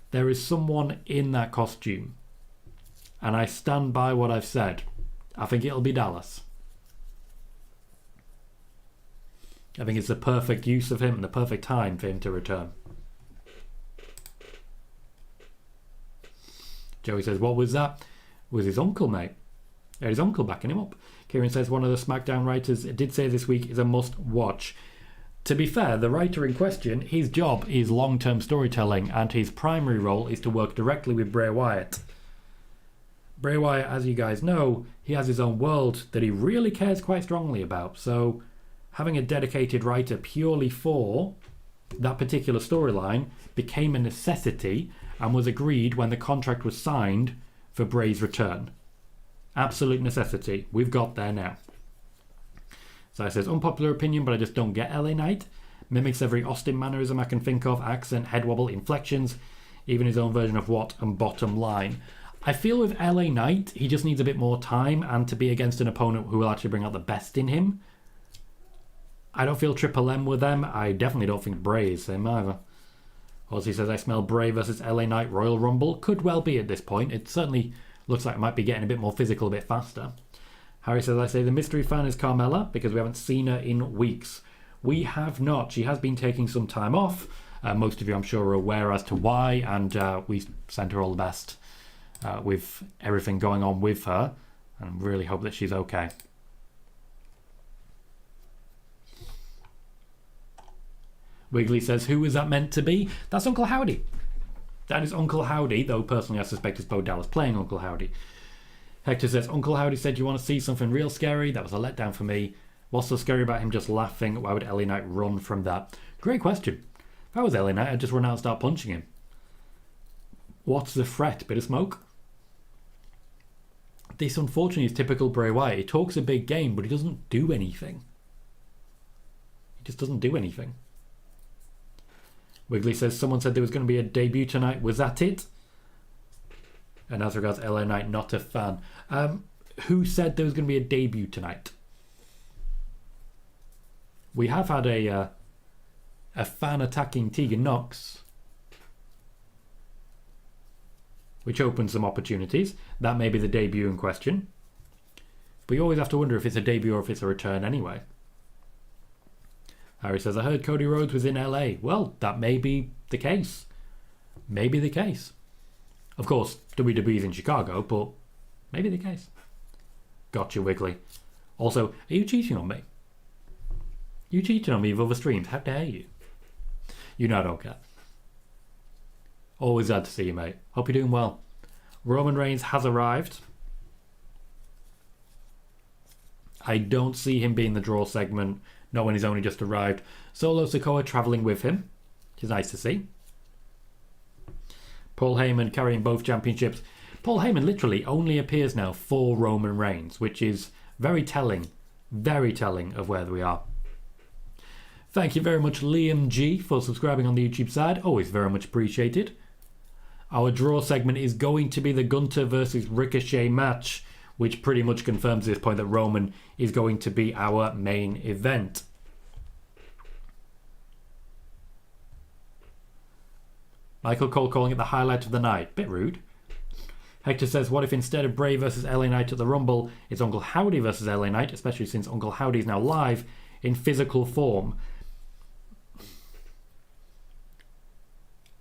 There is someone in that costume, and I stand by what I've said. I think it'll be Dallas. I think it's the perfect use of him and the perfect time for him to return. Joey says, what was that? It was his uncle, mate. Yeah, his uncle backing him up. Kieran says, one of the SmackDown writers did say this week is a must-watch. To be fair, the writer in question, his job is long-term storytelling, and his primary role is to work directly with Bray Wyatt. Bray Wyatt, as you guys know, he has his own world that he really cares quite strongly about, so having a dedicated writer purely for that particular storyline became a necessity and was agreed when the contract was signed for Bray's return. Absolute necessity. We've got there now. So it says, unpopular opinion, but I just don't get LA Knight. Mimics every Austin mannerism I can think of, accent, head wobble, inflections, even his own version of what and bottom line. I feel with LA Knight, he just needs a bit more time and to be against an opponent who will actually bring out the best in him. I don't feel Triple M with them. I definitely don't think Bray is him either. Also, he says, I smell Bray versus LA Knight Royal Rumble. Could well be at this point. It certainly looks like it might be getting a bit more physical, a bit faster. Harry says, I say the mystery fan is Carmella because we haven't seen her in weeks. We have not. She has been taking some time off. Most of you, I'm sure, are aware as to why, and we sent her all the best with everything going on with her, and really hope that she's okay. Wiggly says, who is that meant to be? That's Uncle Howdy. That is Uncle Howdy, though personally I suspect it's Bo Dallas playing Uncle Howdy. Hector says, Uncle Howdy said you want to see something real scary? That was a letdown for me. What's so scary about him just laughing? Why would LA Knight run from that? Great question. If I was LA Knight, I'd just run out and start punching him. What's the threat? Bit of smoke? This unfortunately is typical Bray Wyatt. He talks a big game, but he doesn't do anything. He just doesn't do anything. Wiggly says, someone said there was going to be a debut tonight. Was that it? And as regards LA Knight, not a fan. Who said there was going to be a debut tonight? We have had a a fan attacking Tegan Nox, which opens some opportunities. That may be the debut in question. But you always have to wonder if it's a debut or if it's a return anyway. Harry says, I heard Cody Rhodes was in LA. Well, that may be the case. Maybe the case. Of course, WWE's in Chicago, but maybe the case. Gotcha, Wiggly. Also, are you cheating on me? You cheating on me with other streams? How dare you? You know I don't care. Always glad to see you, mate. Hope you're doing well. Roman Reigns has arrived. I don't see him being the draw segment, not when he's only just arrived. Solo Sikoa travelling with him, which is nice to see. Paul Heyman carrying both championships. Paul Heyman literally only appears now for Roman Reigns, which is very telling of where we are. Thank you very much, Liam G, for subscribing on the YouTube side. Always very much appreciated. Our draw segment is going to be the Gunther versus Ricochet match, which pretty much confirms at this point that Roman is going to be our main event. Michael Cole calling it the highlight of the night. Bit rude. Hector says, what if instead of Bray versus LA Knight at the Rumble, it's Uncle Howdy versus LA Knight, especially since Uncle Howdy is now live in physical form.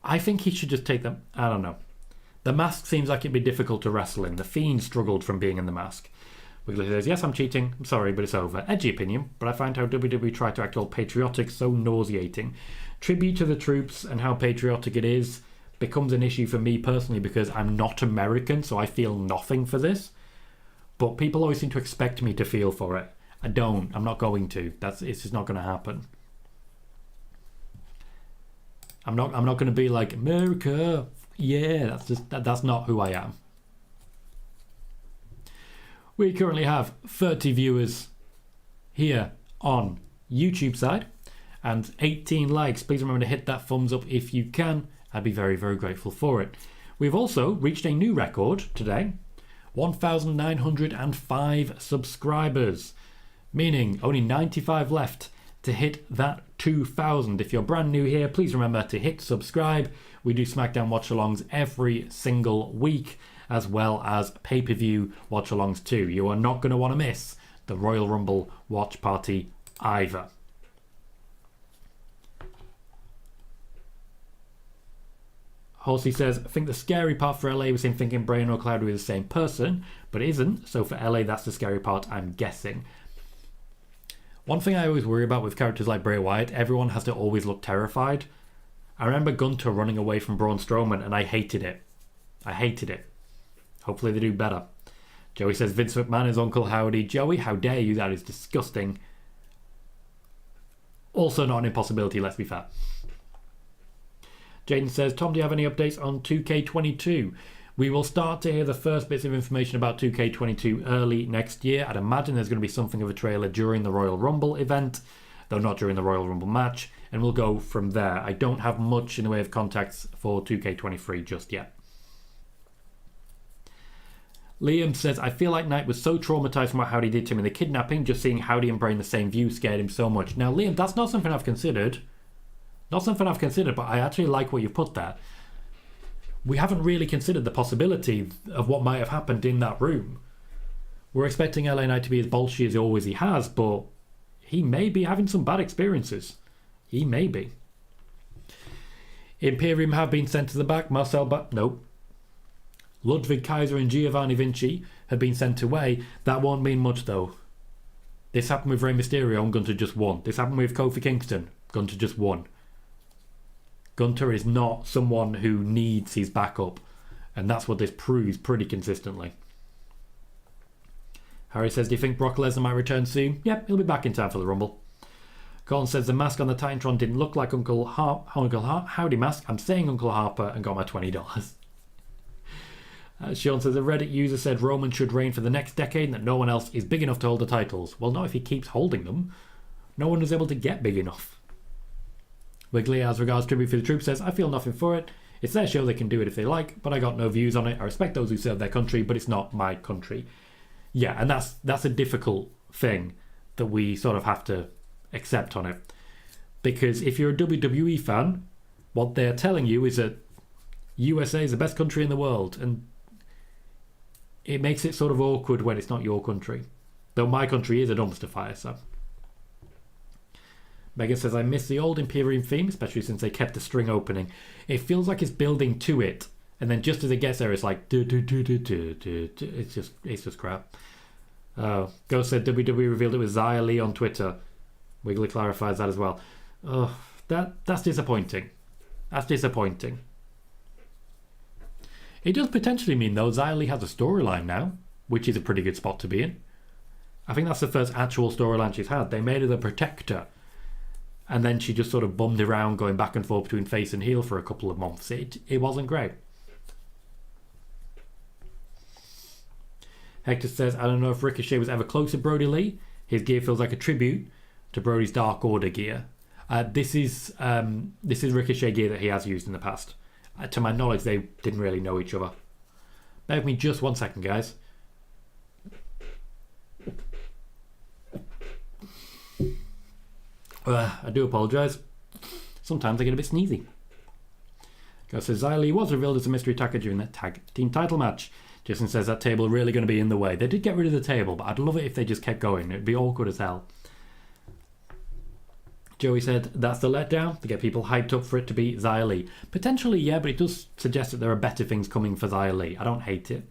I think he should just take them. I don't know. The mask seems like it'd be difficult to wrestle in. The Fiend struggled from being in the mask. Wiggly says, yes, I'm cheating. I'm sorry, but it's over. Edgy opinion, but I find how WWE try to act all patriotic so nauseating. Tribute to the troops and how patriotic it is becomes an issue for me personally because I'm not American, so I feel nothing for this. But people always seem to expect me to feel for it. I don't. I'm not going to. It's just not going to happen. I'm not going to be like, America, yeah, that's not who I am. We currently have 30 viewers here on YouTube side and 18 likes. Please remember to hit that thumbs up if you can. I'd be very, very grateful for it. We've also reached a new record today, 1,905 subscribers, meaning only 95 left to hit that 2,000. If you're brand new here, please remember to hit subscribe. We do SmackDown watch-alongs every single week, as well as pay-per-view watch-alongs too. You are not going to want to miss the Royal Rumble watch party either. Horsey says, I think the scary part for LA was him thinking Bray and O'Cloud were the same person, but it isn't, so for LA that's the scary part, I'm guessing. One thing I always worry about with characters like Bray Wyatt, everyone has to always look terrified. I remember Gunther running away from Braun Strowman and I hated it. Hopefully they do better. Joey says, Vince McMahon is Uncle Howdy. Joey, how dare you? That is disgusting. Also not an impossibility, let's be fair. Jaden says, Tom, do you have any updates on 2K22? We will start to hear the first bits of information about 2K22 early next year. I'd imagine there's going to be something of a trailer during the Royal Rumble event, though not during the Royal Rumble match, and we'll go from there. I don't have much in the way of contacts for 2K23 just yet. Liam says, I feel like Knight was so traumatized from what Howdy did to him in the kidnapping, just seeing Howdy and Bray in the same view scared him so much. Now, Liam, that's not something I've considered. But I actually like what you've put there. We haven't really considered the possibility of what might have happened in that room. We're expecting LA Knight to be as bolshy as he has, but he may be having some bad experiences. He may be. Imperium have been sent to the back. Nope. Ludwig Kaiser and Giovanni Vinci have been sent away. That won't mean much, though. This happened with Rey Mysterio and Gunther just won. This happened with Kofi Kingston. Gunther just won. Gunther is not someone who needs his backup, and that's what this proves pretty consistently. Harry says, do you think Brock Lesnar might return soon? Yep, he'll be back in time for the Rumble. Colin says, the mask on the Titantron didn't look like Uncle Howdy mask. I'm saying Uncle Harper and got my $20. Sean says, a Reddit user said Roman should reign for the next decade and that no one else is big enough to hold the titles. Well, not if he keeps holding them. No one was able to get big enough. Wiggly, as regards Tribute for the Troops, says, I feel nothing for it. It's their show, they can do it if they like, but I got no views on it. I respect those who serve their country, but it's not my country. Yeah, and that's a difficult thing that we sort of have to accept on it. Because if you're a WWE fan, what they're telling you is that USA is the best country in the world, and it makes it sort of awkward when it's not your country. Though my country is a dumpster fire, so. Megan says, I miss the old Imperium theme, especially since they kept the string opening. It feels like it's building to it, and then just as it gets there, it's like it's just crap. Ghost said WWE revealed it was Xia Li on Twitter. Wiggly clarifies that as well. Oh, that's disappointing. That's disappointing. It does potentially mean, though, Xia Li has a storyline now, which is a pretty good spot to be in. I think that's the first actual storyline she's had. They made her the protector, and then she just sort of bummed around going back and forth between face and heel for a couple of months. It wasn't great. Hector says, I don't know if Ricochet was ever close to Brody Lee. His gear feels like a tribute to Brody's Dark Order gear. This is Ricochet gear that he has used in the past. To my knowledge, they didn't really know each other. Bear with me just 1 second, guys. I do apologise. Sometimes I get a bit sneezy. Because Xia Li was revealed as a mystery attacker during the tag team title match. Jason says that table really going to be in the way. They did get rid of the table, but I'd love it if they just kept going. It'd be awkward as hell. Joey said, that's the letdown, to get people hyped up for it to be Xia Li. Potentially, yeah, but it does suggest that there are better things coming for Xia Li. I don't hate it.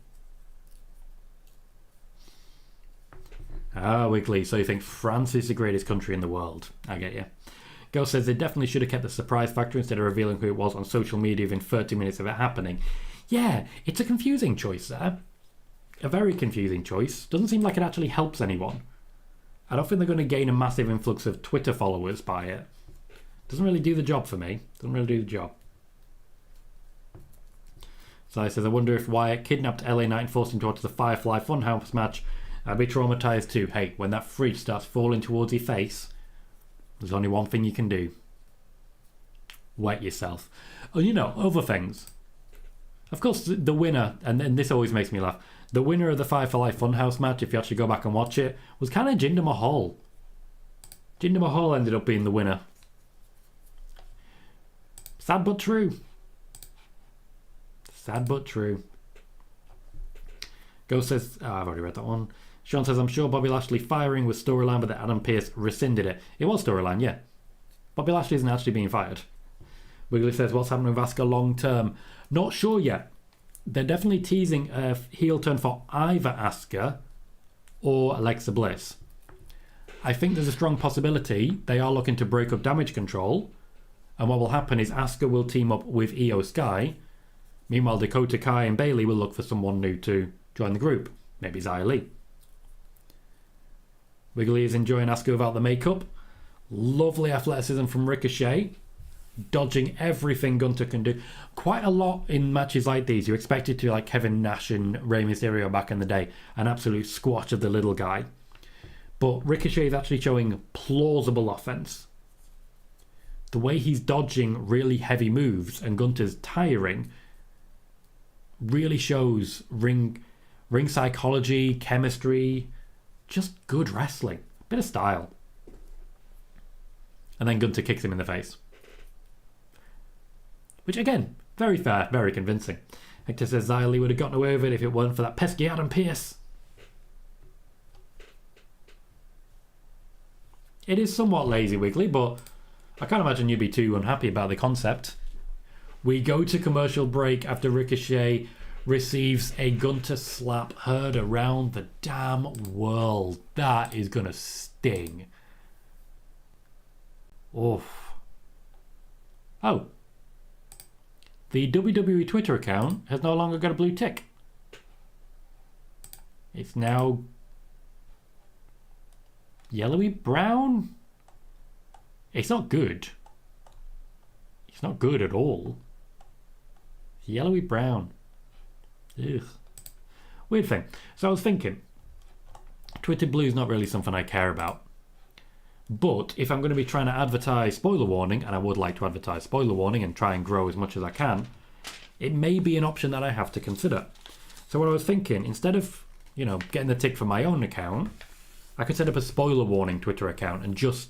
Ah, Wiggly, so you think France is the greatest country in the world. I get you. Ghost says they definitely should have kept the surprise factor instead of revealing who it was on social media within 30 minutes of it happening. Yeah, it's a confusing choice there. A very confusing choice. Doesn't seem like it actually helps anyone. I don't think they're going to gain a massive influx of Twitter followers by it. Doesn't really do the job for me. Doesn't really do the job. So he says, I wonder if Wyatt kidnapped LA Knight and forced him to watch the Firefly Funhouse match. I'd be traumatised too. Hey, when that fridge starts falling towards your face, there's only one thing you can do. Wet yourself. Oh, you know, other things. Of course, the winner, and this always makes me laugh, the winner of the Firefly Funhouse match, if you actually go back and watch it, was kind of Jinder Mahal. Jinder Mahal ended up being the winner. Sad but true. Sad but true. Ghost says, I've already read that one. Sean says, I'm sure Bobby Lashley firing was storyline, but that Adam Pearce rescinded it. It was storyline, yeah. Bobby Lashley isn't actually being fired. Wiggly says, what's happening with Asuka long term? Not sure yet. They're definitely teasing a heel turn for either Asuka or Alexa Bliss. I think there's a strong possibility they are looking to break up Damage Control, and what will happen is Asuka will team up with Io Skye. Meanwhile, Dakota, Kai and Bayley will look for someone new to join the group. Maybe Xia Li. Wiggly is enjoying Asuka without the makeup. Lovely athleticism from Ricochet. Dodging everything Gunther can do. Quite a lot in matches like these. You expect it to be like Kevin Nash and Rey Mysterio back in the day. An absolute squash of the little guy. But Ricochet is actually showing plausible offense. The way he's dodging really heavy moves and Gunther's tiring really shows ring psychology, chemistry, just good wrestling. Bit of style. And then Gunther kicks him in the face. Which, again, very fair, very convincing. Hector says Xia Li would have gotten away with it if it weren't for that pesky Adam Pearce. It is somewhat lazy, Wiggly, but I can't imagine you'd be too unhappy about the concept. We go to commercial break after Ricochet receives a Gunther slap heard around the damn world. That is going to sting. Oof. Oh. The WWE Twitter account has no longer got a blue tick. It's now yellowy brown. It's not good. It's not good at all. It's yellowy brown. Ugh. Weird thing. So I was thinking, Twitter blue is not really something I care about. But if I'm going to be trying to advertise spoiler warning, and I would like to advertise spoiler warning and try and grow as much as I can, it may be an option that I have to consider. So what I was thinking, instead of, getting the tick for my own account, I could set up a spoiler warning Twitter account and just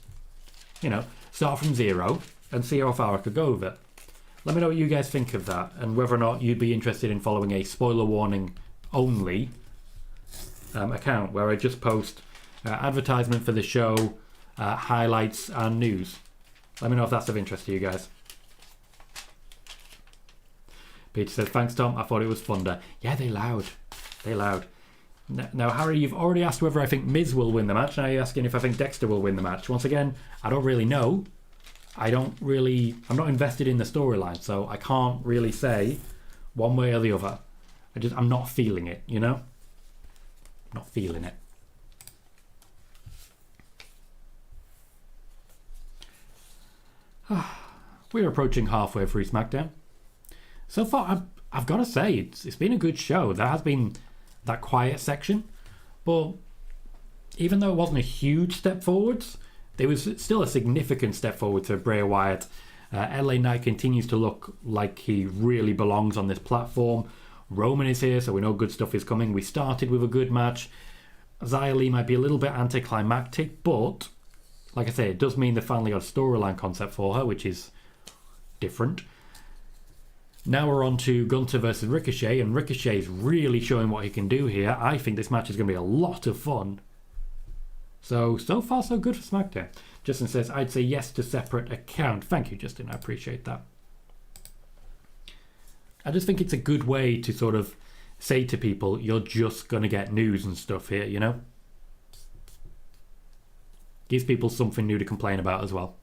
start from zero and see how far I could go with it. Let me know what you guys think of that, and whether or not you'd be interested in following a spoiler warning only account where I just post advertisement for the show, highlights and news. Let me know if that's of interest to you guys. Peter says, thanks Tom, I thought it was thunder. Yeah, they loud. Now Harry, you've already asked whether I think Miz will win the match. Now you're asking if I think Dexter will win the match. Once again, I don't really know. I'm not invested in the storyline, so I can't really say one way or the other. I'm not feeling it, Not feeling it. We're approaching halfway through SmackDown. So far, I've got to say, it's been a good show. There has been that quiet section, but even though it wasn't a huge step forwards, there was still a significant step forward to Bray Wyatt. LA Knight continues to look like he really belongs on this platform. Roman is here, so we know good stuff is coming. We started with a good match. Xia Li might be a little bit anticlimactic, but like I say, it does mean they finally got a storyline concept for her, which is different. Now we're on to Gunther versus Ricochet, and Ricochet is really showing what he can do here. I think this match is going to be a lot of fun. So far so good for SmackDown. Justin says, I'd say yes to separate account. Thank you, Justin. I appreciate that. I just think it's a good way to sort of say to people, you're just going to get news and stuff here, Gives people something new to complain about as well.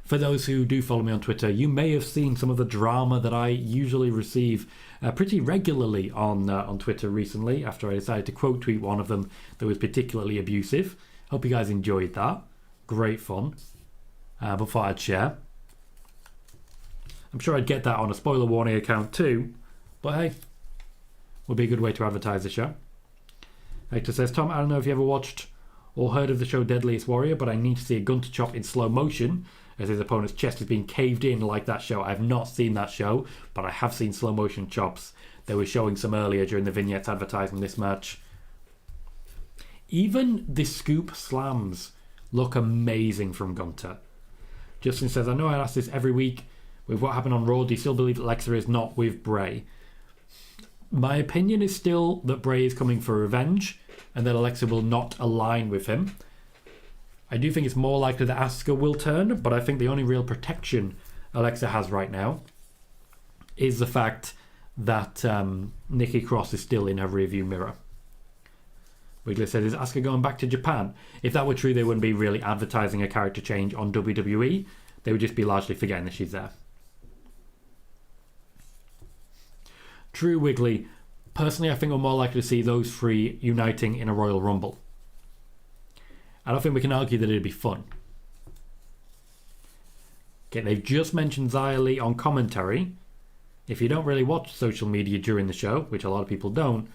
For those who do follow me on Twitter, you may have seen some of the drama that I usually receive pretty regularly on Twitter recently, after I decided to quote tweet one of them that was particularly abusive. Hope you guys enjoyed that. Great fun. But thought I'd share. I'm sure I'd get that on a spoiler warning account too, but hey, would be a good way to advertise the show. Hector says, Tom, I don't know if you ever watched or heard of the show Deadliest Warrior, but I need to see a Gunther chop in slow motion as his opponent's chest is being caved in like that show. I've not seen that show, but I have seen slow motion chops. They were showing some earlier during the vignettes advertising this match. Even the scoop slams look amazing from Gunther. Justin says, I know I ask this every week with what happened on Raw. Do you still believe that Alexa is not with Bray? My opinion is still that Bray is coming for revenge and that Alexa will not align with him. I do think it's more likely that Asuka will turn, but I think the only real protection Alexa has right now is the fact that Nikki Cross is still in her rearview mirror. Wiggler said, is Asuka going back to Japan? If that were true, they wouldn't be really advertising a character change on WWE. They would just be largely forgetting that she's there. True Wiggly. Personally, I think we're more likely to see those three uniting in a Royal Rumble. I don't think we can argue that it'd be fun. Okay, they've just mentioned Xia Li on commentary. If you don't really watch social media during the show, which a lot of people don't,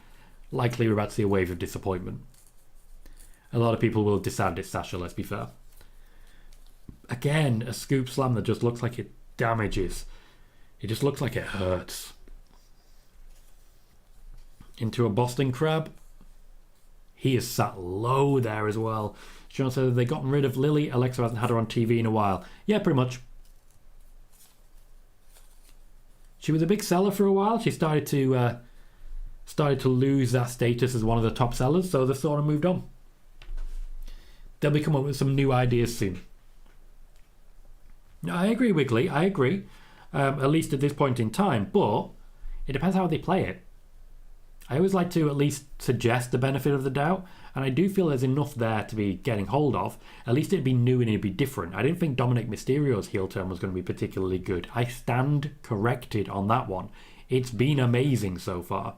likely we're about to see a wave of disappointment. A lot of people will have decided it's Sasha, let's be fair. Again, a scoop slam that just looks like it damages. It just looks like it hurts. Into a Boston Crab. He is sat low there as well. Sean said they've gotten rid of Lily. Alexa hasn't had her on TV in a while. Yeah, pretty much. She was a big seller for a while. She started to lose that status as one of the top sellers, so they sort of moved on. They'll be coming up with some new ideas soon. No, I agree, Wiggly. I agree. At least at this point in time, but it depends how they play it. I always like to at least suggest the benefit of the doubt, and I do feel there's enough there to be getting hold of. At least it'd be new and it'd be different. I didn't think Dominic Mysterio's heel turn was going to be particularly good. I stand corrected on that one. It's been amazing so far.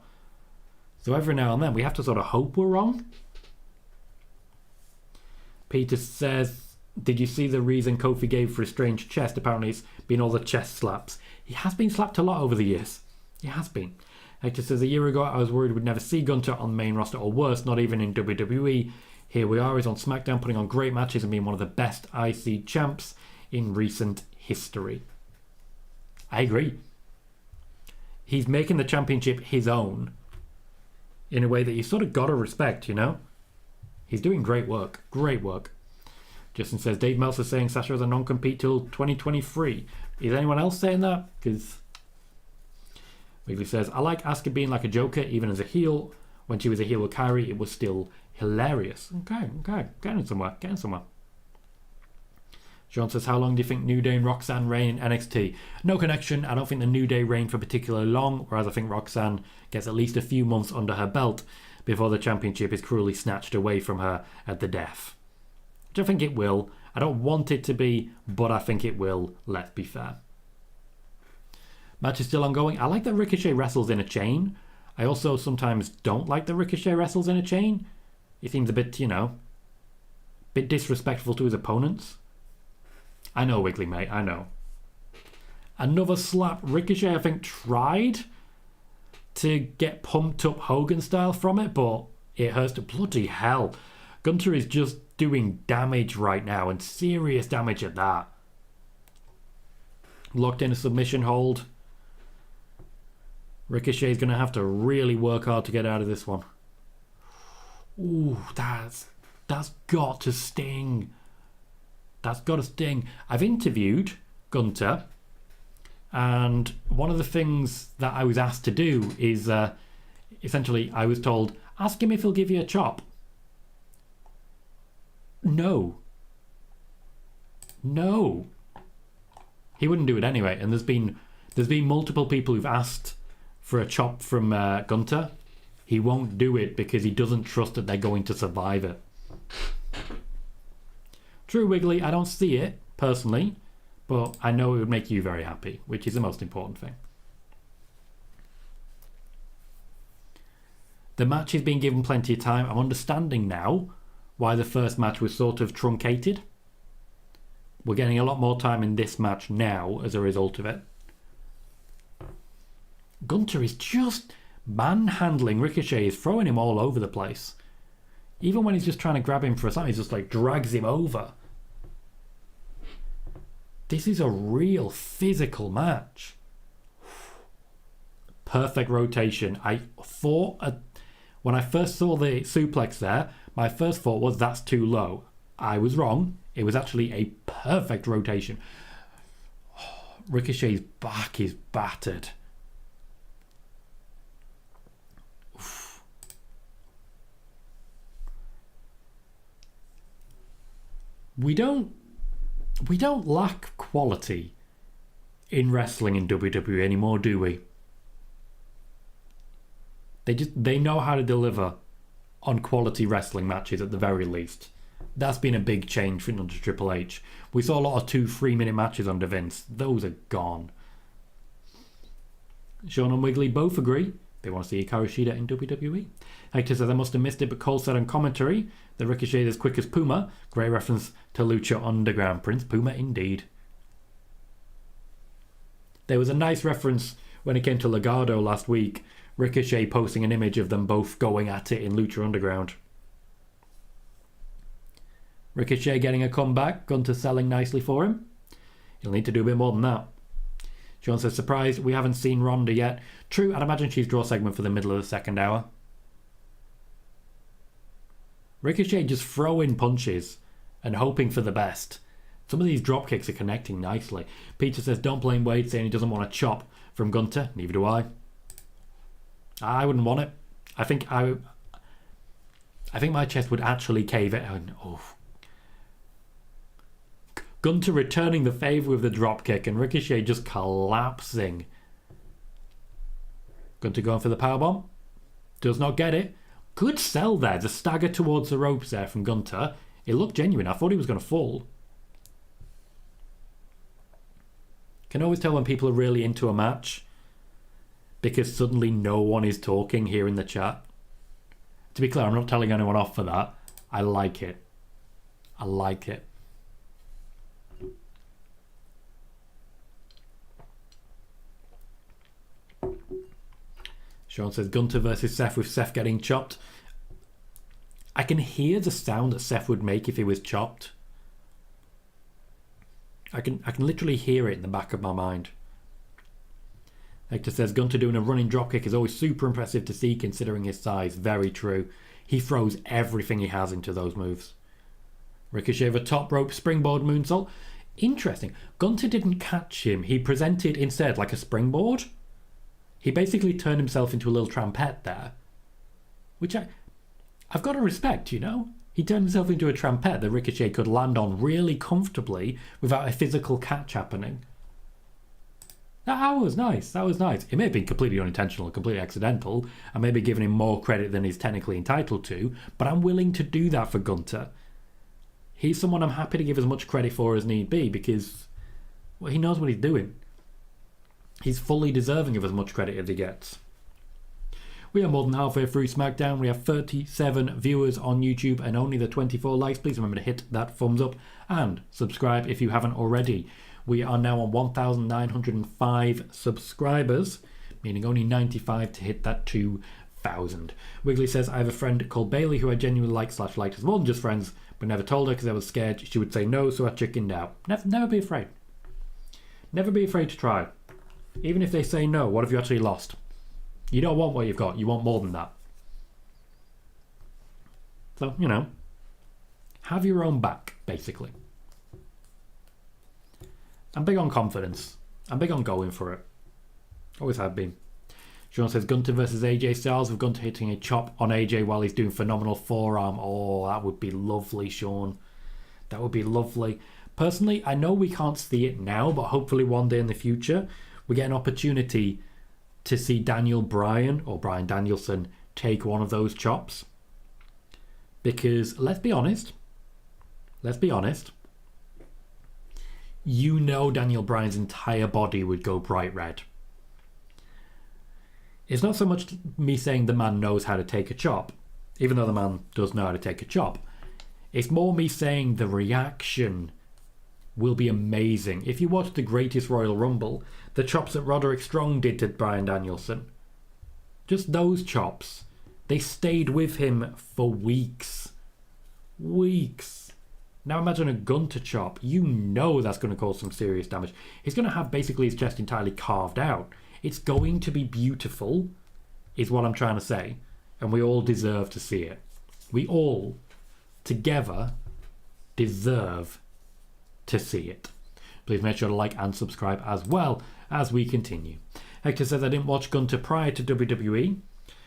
So every now and then we have to sort of hope we're wrong. Peter says, did you see the reason Kofi gave for his strange chest? Apparently it's been all the chest slaps. He has been slapped a lot over the years. He has been. Hector says, a year ago I was worried we'd never see Gunther on the main roster, or worse, not even in WWE. Here we are, he's on SmackDown putting on great matches and being one of the best IC champs in recent history. I agree. He's making the championship his own in a way that you sort of got to respect, you know? He's doing great work. Great work. Justin says, Dave Meltzer saying Sasha has a non-compete till 2023. Is anyone else saying that? Because Wiggly says, I like Asuka being like a joker, even as a heel. When she was a heel with Kyrie, it was still hilarious. Okay. Getting somewhere. Sean says, how long do you think New Day and Roxanne reign in NXT? No connection. I don't think the New Day reign for particularly long, whereas I think Roxanne gets at least a few months under her belt before the championship is cruelly snatched away from her at the death. Which I think it will. I don't want it to be, but I think it will. Let's be fair. Match is still ongoing. I like that Ricochet wrestles in a chain. I also sometimes don't like that Ricochet wrestles in a chain. He seems a bit, bit disrespectful to his opponents. I know, Wiggly, mate, I know. Another slap. Ricochet, I think, tried to get pumped up Hogan style from it, but it hurts to bloody hell. Gunther is just doing damage right now, and serious damage at that. Locked in a submission hold. Ricochet's going to have to really work hard to get out of this one. Ooh, that's got to sting. That's got to sting. I've interviewed Gunther, and one of the things that I was asked to do is, essentially, I was told, ask him if he'll give you a chop. No. He wouldn't do it anyway, and there's been multiple people who've asked for a chop from Gunther. He won't do it because he doesn't trust that they're going to survive it. True, Wiggly, I don't see it, personally, but I know it would make you very happy, which is the most important thing. The match is being given plenty of time. I'm understanding now why the first match was sort of truncated. We're getting a lot more time in this match now as a result of it. Gunther is just manhandling Ricochet. He's throwing him all over the place. Even when he's just trying to grab him for a second, he just drags him over. This is a real physical match. Perfect rotation. I thought, when I first saw the suplex there, my first thought was that's too low. I was wrong. It was actually a perfect rotation. Ricochet's back is battered. We don't lack quality in wrestling in WWE anymore, do we? They know how to deliver on quality wrestling matches at the very least. That's been a big change under Triple H. We saw a lot of 2-3 minute matches under Vince. Those are gone. Sean and Wiggly both agree they want to see Hikaru Shida in WWE. Hector says, I must have missed it, but Cole said on commentary that Ricochet is as quick as Puma. Great reference to Lucha Underground. Prince Puma indeed. There was a nice reference when it came to Legado last week. Ricochet posting an image of them both going at it in Lucha Underground. Ricochet getting a comeback. Gunther selling nicely for him. He'll need to do a bit more than that. John says, surprised we haven't seen Ronda yet. True, I'd imagine she's draw segment for the middle of the second hour. Ricochet just throwing punches and hoping for the best. Some of these drop kicks are connecting nicely. Peter says, don't blame Wade, saying he doesn't want a chop from Gunther. Neither do I. I wouldn't want it. I think my chest would actually cave it. Oh. Gunther returning the favour with the dropkick and Ricochet just collapsing. Gunther going for the powerbomb. Does not get it. Good sell there. The stagger towards the ropes there from Gunther. It looked genuine. I thought he was going to fall. Can always tell when people are really into a match because suddenly no one is talking here in the chat. To be clear, I'm not telling anyone off for that. I like it. I like it. Sean says Gunther versus Seth with Seth getting chopped. I can hear the sound that Seth would make if he was chopped. I can literally hear it in the back of my mind. Hector says Gunther doing a running dropkick is always super impressive to see considering his size. Very true. He throws everything he has into those moves. Ricochet with a top rope springboard moonsault. Interesting. Gunther didn't catch him. He presented instead like a springboard. He basically turned himself into a little trampette there. Which I've got to respect, you know? He turned himself into a trampette that Ricochet could land on really comfortably without a physical catch happening. That was nice. That was nice. It may have been completely unintentional, completely accidental. I may be giving him more credit than he's technically entitled to, but I'm willing to do that for Gunther. He's someone I'm happy to give as much credit for as need be because, well, he knows what he's doing. He's fully deserving of as much credit as he gets. We are more than halfway through SmackDown. We have 37 viewers on YouTube and only the 24 likes. Please remember to hit that thumbs up and subscribe if you haven't already. We are now on 1,905 subscribers, meaning only 95 to hit that 2,000. Wiggly says, I have a friend called Bailey who I genuinely like as more than just friends, but never told her because I was scared she would say no, so I chickened out. Never be afraid. Never be afraid to try. Even if they say no, what have you actually lost? You don't want what you've got. You want more than that. So, you know, have your own back, basically. I'm big on confidence. I'm big on going for it. Always have been. Sean says Gunther versus AJ Styles with Gunther hitting a chop on AJ while he's doing phenomenal forearm. Oh, that would be lovely, Sean. That would be lovely. Personally, I know we can't see it now, but hopefully one day in the future, we get an opportunity to see Daniel Bryan or Bryan Danielson take one of those chops. Because, let's be honest, you know Daniel Bryan's entire body would go bright red. It's not so much me saying the man knows how to take a chop, even though the man does know how to take a chop. It's more me saying the reaction will be amazing. If you watch the Greatest Royal Rumble, the chops that Roderick Strong did to Bryan Danielson, just those chops, they stayed with him for weeks. Weeks. Now imagine a Gunther chop. You know that's going to cause some serious damage. He's going to have basically his chest entirely carved out. It's going to be beautiful, is what I'm trying to say. And we all deserve to see it. We all, together, deserve to see it. Please make sure to like and subscribe as well as we continue. Hector says, I didn't watch Gunther prior to WWE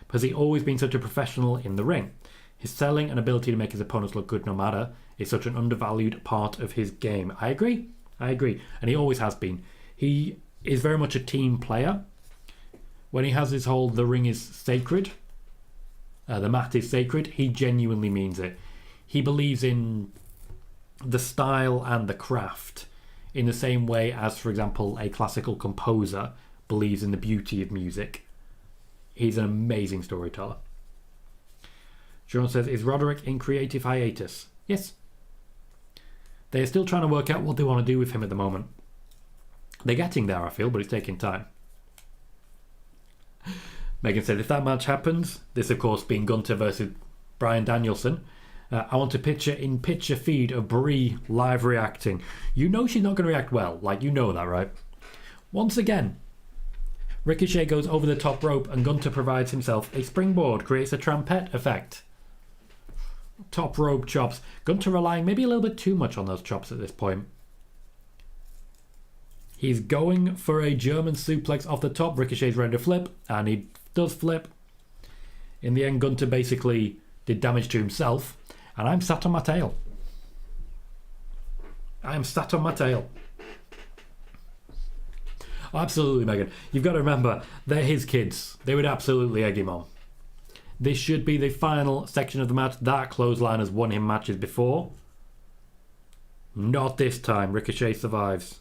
because he's always been such a professional in the ring. His selling and ability to make his opponents look good no matter is such an undervalued part of his game. I agree. And he always has been. He is very much a team player. When he has his whole the ring is sacred, the mat is sacred, he genuinely means it. He believes in the style and the craft in the same way as, for example, a classical composer believes in the beauty of music. He's an amazing storyteller. Sean says, is Roderick in creative hiatus? Yes. They are still trying to work out what they want to do with him at the moment. They're getting there, I feel, but it's taking time. Megan said, if that match happens, this of course being Gunther versus Bryan Danielson, I want a picture feed of Brie live reacting. You know she's not going to react well. Like, you know that, right? Once again, Ricochet goes over the top rope and Gunther provides himself a springboard, creates a trampette effect. Top rope chops. Gunther relying maybe a little bit too much on those chops at this point. He's going for a German suplex off the top. Ricochet's ready to flip, and he does flip. In the end, Gunther basically did damage to himself, and I'm sat on my tail. I am sat on my tail. Absolutely, Megan. You've got to remember, they're his kids. They would absolutely egg him on. This should be the final section of the match. That clothesline has won him matches before. Not this time. Ricochet survives.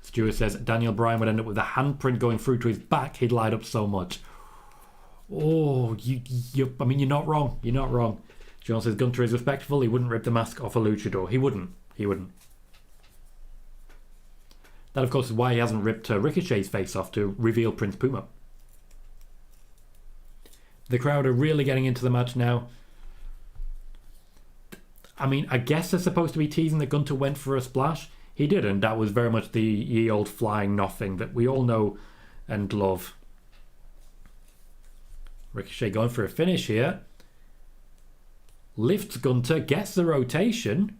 Stewart says Daniel Bryan would end up with a handprint going through to his back. He'd light up so much. Oh, I mean, you're not wrong. You're not wrong. John says Gunther is respectful. He wouldn't rip the mask off a luchador. He wouldn't. That, of course, is why he hasn't ripped Ricochet's face off to reveal Prince Puma. The crowd are really getting into the match now. I mean, I guess they're supposed to be teasing that Gunther went for a splash. He didn't. That was very much the ye old flying nothing that we all know and love. Ricochet going for a finish here. Lifts Gunther, gets the rotation.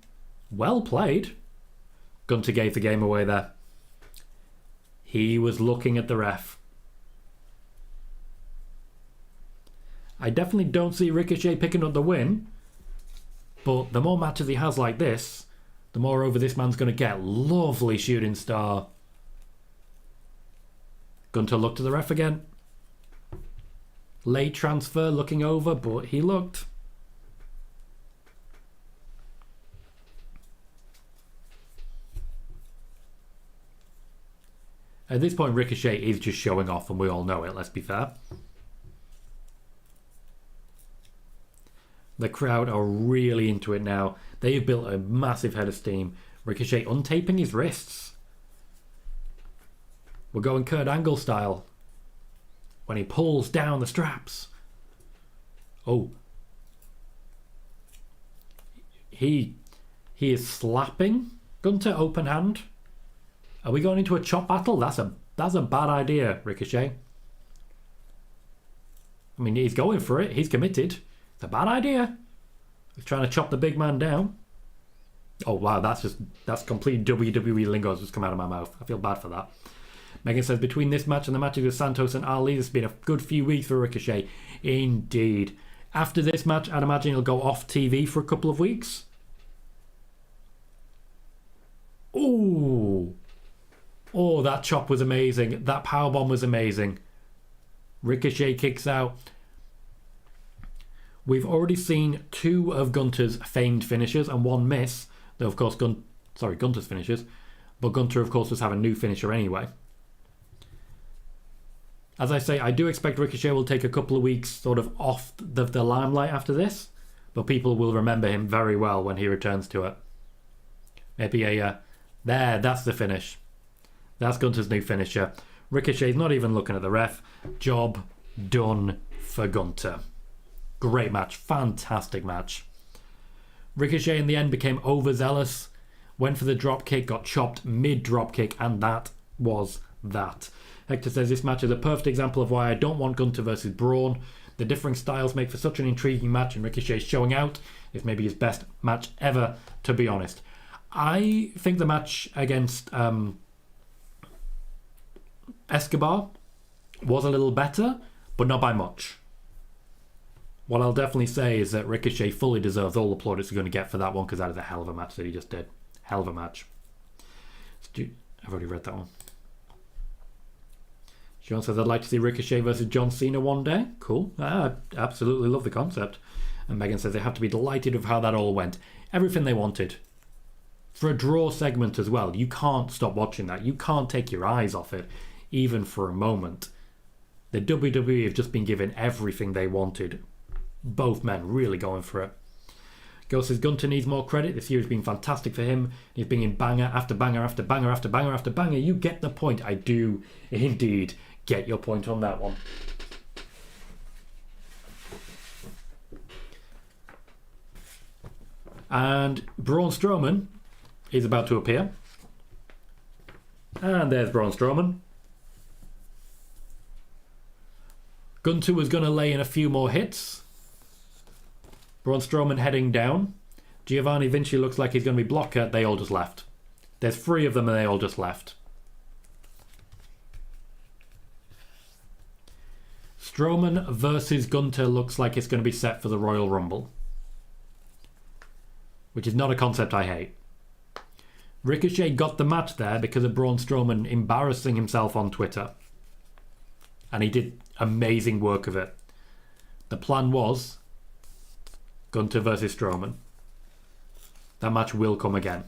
Well played. Gunther gave the game away there. He was looking at the ref. I definitely don't see Ricochet picking up the win. But the more matches he has like this, the more over this man's going to get. Lovely shooting star. Gunther looked at the ref again. Late transfer, looking over, but he looked. At this point, Ricochet is just showing off, and we all know it, let's be fair. The crowd are really into it now. They've built a massive head of steam. Ricochet untaping his wrists. We're going Kurt Angle style. When he pulls down the straps. Oh. He is slapping Gunther open hand. Are we going into a chop battle? That's a bad idea, Ricochet. I mean, he's going for it. He's committed. It's a bad idea. He's trying to chop the big man down. Oh, wow. That's complete WWE lingo that's just come out of my mouth. I feel bad for that. Megan says, between this match and the matches with Santos and Ali, it's been a good few weeks for Ricochet. Indeed. After this match, I'd imagine he'll go off TV for a couple of weeks. Ooh. Oh, that chop was amazing. That powerbomb was amazing. Ricochet kicks out. We've already seen two of Gunther's famed finishes and one miss. Though, of course, Gunther's finishes. But Gunther, of course, was having a new finisher anyway. As I say, I do expect Ricochet will take a couple of weeks sort of off the limelight after this. But people will remember him very well when he returns to it. Maybe there, that's the finish. That's Gunther's new finisher. Ricochet's not even looking at the ref. Job done for Gunther. Great match. Fantastic match. Ricochet in the end became overzealous. Went for the drop kick, got chopped mid-drop kick, and that was that. Hector says this match is a perfect example of why I don't want Gunther versus Braun. The differing styles make for such an intriguing match, and Ricochet showing out is maybe his best match ever, to be honest. I think the match against Escobar was a little better, but not by much. What I'll definitely say is that Ricochet fully deserves all the plaudits he's going to get for that one, because that is a hell of a match that he just did. Hell of a match. I've already read that one. Sean says, I'd like to see Ricochet versus John Cena one day. Cool. I absolutely love the concept. And Megan says they have to be delighted with how that all went. Everything they wanted. For a draw segment as well. You can't stop watching that. You can't take your eyes off it, even for a moment. The WWE have just been given everything they wanted. Both men really going for it. Girl says Gunther needs more credit. This year has been fantastic for him. He's been in banger after banger after banger after banger after banger. You get the point. I do indeed get your point on that one. And Braun Strowman is about to appear. And there's Braun Strowman. Gunther was going to lay in a few more hits. Braun Strowman heading down. Giovanni Vinci looks like he's going to be blocker. They all just left. There's 3 of them and they all just left. Strowman versus Gunther looks like it's going to be set for the Royal Rumble. Which is not a concept I hate. Ricochet got the match there because of Braun Strowman embarrassing himself on Twitter. And he did amazing work of it. The plan was Gunther versus Strowman. That match will come again.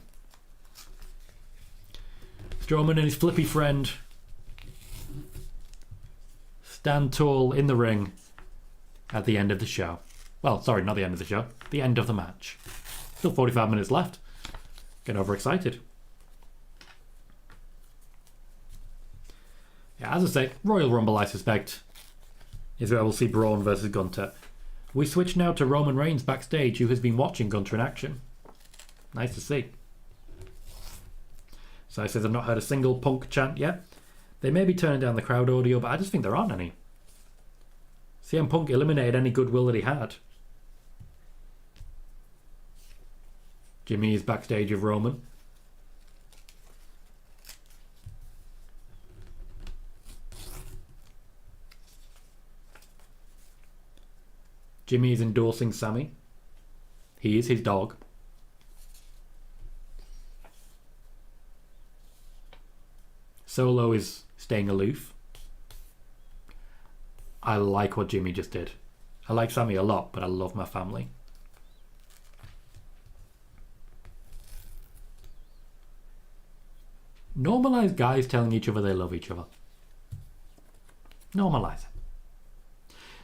Strowman and his flippy friend stand tall in the ring at the end of the show. Well, sorry, not the end of the show. The end of the match. Still 45 minutes left. Get overexcited. Yeah, as I say, Royal Rumble, I suspect, is where we'll see Braun versus Gunther. We switch now to Roman Reigns backstage, who has been watching Gunther in action. Nice to see. So he says, I've not heard a single Punk chant yet. They may be turning down the crowd audio, but I just think there aren't any. CM Punk eliminated any goodwill that he had. Jimmy is backstage with Roman. Jimmy is endorsing Sami. He is his dog. Solo is staying aloof. I like what Jimmy just did. I like Sami a lot, but I love my family. Normalize guys telling each other they love each other. Normalize it.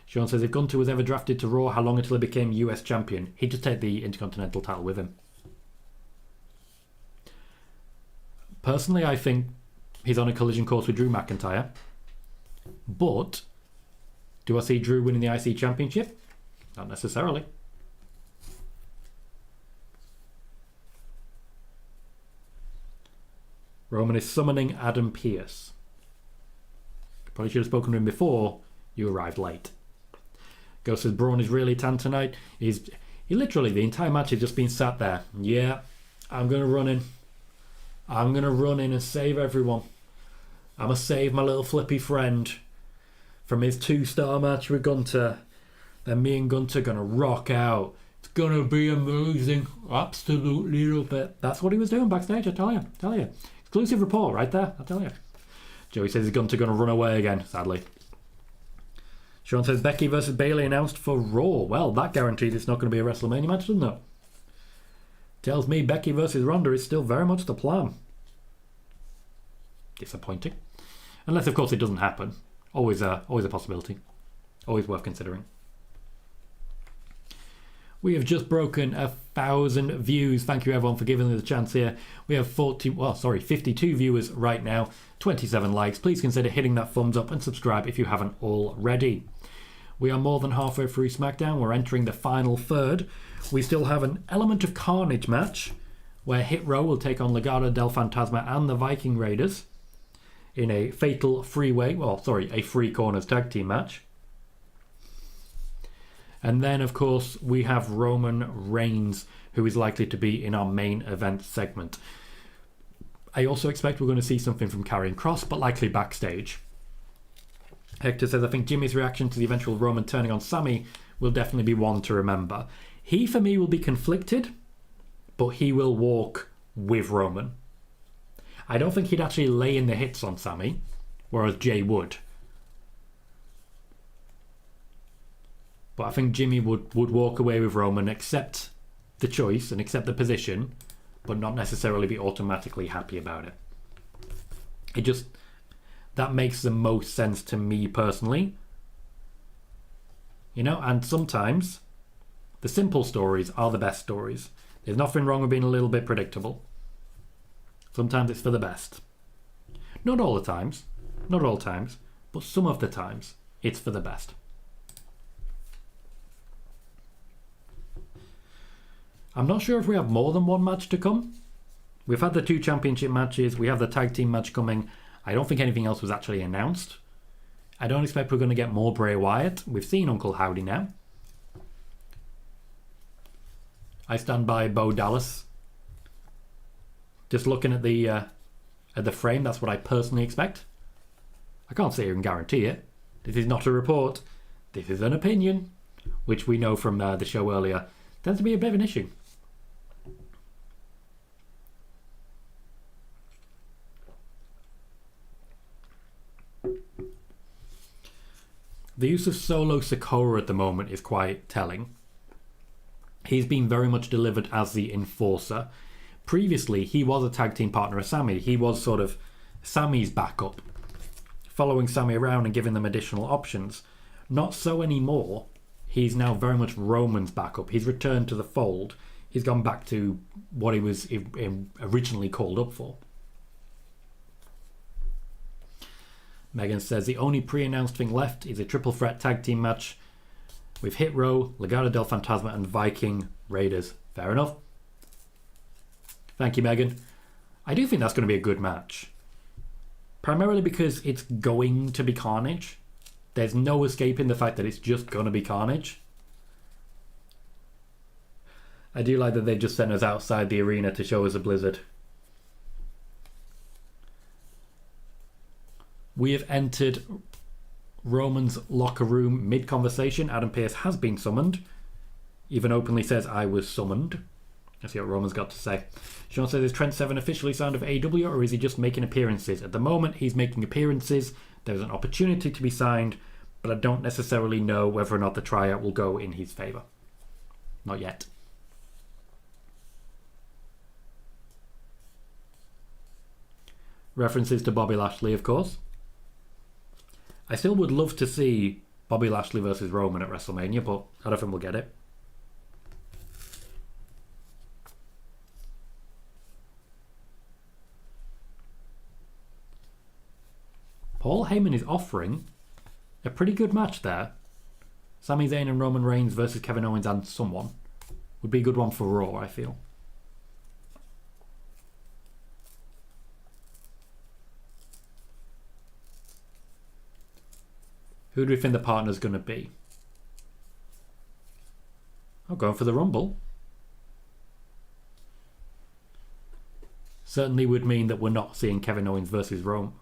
Sean says, if Gunther was ever drafted to Raw, how long until he became US champion? He'd just take the Intercontinental title with him. Personally, I think he's on a collision course with Drew McIntyre. But do I see Drew winning the IC Championship? Not necessarily. Roman is summoning Adam Pearce. Probably should have spoken to him before you arrived late. Ghost says Braun is really tan tonight. He literally, the entire match has just been sat there. Yeah, I'm going to run in. I'm going to run in and save everyone. I'm going to save my little flippy friend from his 2-star match with Gunther. Then me and Gunther are going to rock out. It's going to be amazing. Absolutely love it. That's what he was doing backstage, I tell you. Exclusive report right there, I tell you. Joey says, is Gunther going to run away again? Sadly. Sean says, Becky versus Bayley announced for Raw. Well, that guarantees it's not going to be a WrestleMania match, doesn't it? Tells me Becky versus Ronda is still very much the plan. Disappointing. Unless, of course, it doesn't happen. Always a possibility. Always worth considering. We have just broken 1,000 views. Thank you everyone for giving us a chance here. We have 52 viewers right now, 27 likes. Please consider hitting that thumbs up and subscribe if you haven't already. We are more than halfway through SmackDown. We're entering the final third. We still have an Element of Carnage match where Hit Row will take on Legado del Fantasma and the Viking Raiders in a fatal free corners tag team match. And then, of course, we have Roman Reigns, who is likely to be in our main event segment. I also expect we're going to see something from Karrion Kross, but likely backstage. Hector says, I think Jimmy's reaction to the eventual Roman turning on Sami will definitely be one to remember. He, for me, will be conflicted, but he will walk with Roman. I don't think he'd actually lay in the hits on Sami, whereas Jay would. But I think Jimmy would walk away with Roman, accept the choice and accept the position, but not necessarily be automatically happy about it. That makes the most sense to me personally. And sometimes the simple stories are the best stories. There's nothing wrong with being a little bit predictable. Sometimes it's for the best. Not all the times, but some of the times it's for the best. I'm not sure if we have more than one match to come. We've had the 2 championship matches. We have the tag team match coming. I don't think anything else was actually announced. I don't expect we're going to get more Bray Wyatt. We've seen Uncle Howdy now. I stand by Bo Dallas. Just looking at the frame, that's what I personally expect. I can't say and guarantee it. This is not a report. This is an opinion, which we know from the show earlier tends to be a bit of an issue. The use of Solo Sikoa at the moment is quite telling. He's been very much delivered as the enforcer. Previously, he was a tag team partner of Sami. He was sort of Sami's backup, following Sami around and giving them additional options. Not so anymore. He's now very much Roman's backup. He's returned to the fold. He's gone back to what he was originally called up for. Megan says the only pre-announced thing left is a triple threat tag team match with Hit Row, Legado del Fantasma and Viking Raiders. Fair enough. Thank you, Megan. I do think that's going to be a good match. Primarily because it's going to be Carnage. There's no escaping the fact that it's just going to be Carnage. I do like that they just sent us outside the arena to show us a blizzard. We have entered Roman's locker room mid-conversation. Adam Pearce has been summoned. Even openly says, I was summoned. Let's see what Roman's got to say. Sean says, is Trent Seven officially signed of AEW, or is he just making appearances? At the moment, he's making appearances. There's an opportunity to be signed, but I don't necessarily know whether or not the tryout will go in his favour. Not yet. References to Bobby Lashley, of course. I still would love to see Bobby Lashley versus Roman at WrestleMania, but I don't think we'll get it. Paul Heyman is offering a pretty good match there. Sami Zayn and Roman Reigns versus Kevin Owens and someone. Would be a good one for Raw, I feel. Who do we think the partner's going to be? I'm going for the Rumble. Certainly would mean that we're not seeing Kevin Owens versus Roman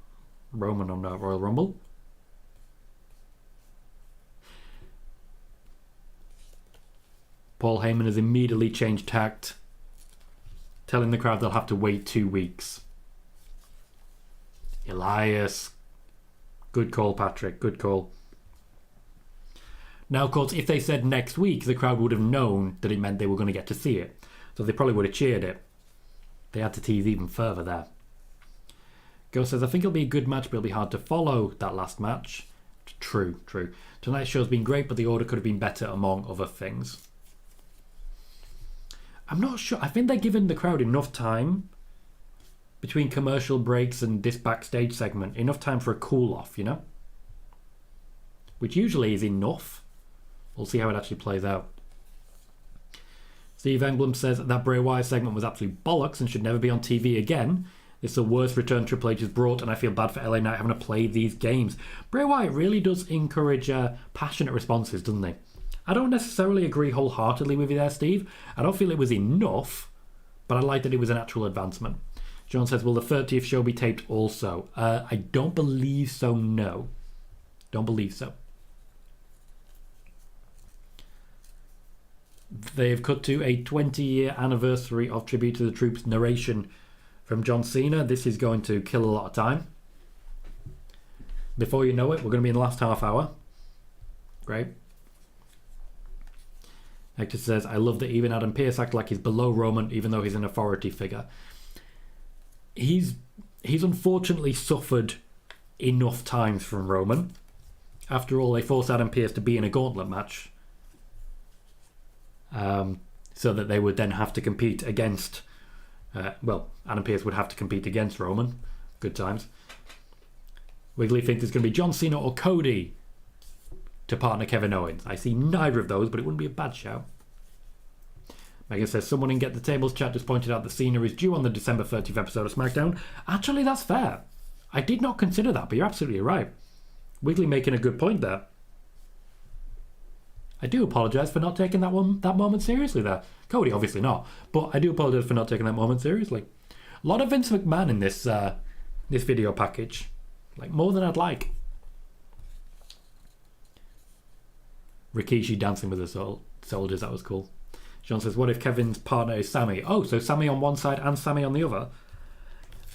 on the Royal Rumble. Paul Heyman has immediately changed tact, telling the crowd they'll have to wait 2 weeks. Elias. Good call, Patrick. Good call. Now, of course, if they said next week, the crowd would have known that it meant they were going to get to see it. So they probably would have cheered it. They had to tease even further there. Ghost says, I think it'll be a good match, but it'll be hard to follow that last match. True. Tonight's show's been great, but the order could have been better, among other things. I'm not sure. I think they're giving the crowd enough time between commercial breaks and this backstage segment. Enough time for a cool-off, you know? Which usually is enough. We'll see how it actually plays out. Steve Emblem says that Bray Wyatt segment was absolutely bollocks and should never be on TV again. It's the worst return Triple H has brought, and I feel bad for LA Knight having to play these games. Bray Wyatt really does encourage passionate responses, doesn't he? I don't necessarily agree wholeheartedly with you there, Steve. I don't feel it was enough, but I like that it was an actual advancement. John says, will the 30th show be taped also? I don't believe so, no. Don't believe so. They've cut to a 20-year anniversary of Tribute to the Troops narration from John Cena. This is going to kill a lot of time. Before you know it, we're going to be in the last half hour. Great. Hector says, I love that even Adam Pearce acts like he's below Roman, even though he's an authority figure. He's unfortunately suffered enough times from Roman. After all, they forced Adam Pearce to be in a gauntlet match. So that they would then have to compete against... Adam Pearce would have to compete against Roman. Good times. Wiggly thinks it's going to be John Cena or Cody to partner Kevin Owens. I see neither of those, but it wouldn't be a bad shout. Megan says, someone in Get the Tables chat just pointed out that Cena is due on the December 30th episode of SmackDown. Actually, that's fair. I did not consider that, but you're absolutely right. Wiggly making a good point there. I do apologise for not taking that moment seriously there. Cody, obviously not, but I do apologise for not taking that moment seriously. A lot of Vince McMahon in this video package. Like, more than I'd like. Rikishi dancing with the soldiers, that was cool. John says, what if Kevin's partner is Sami? Oh, so Sami on one side and Sami on the other?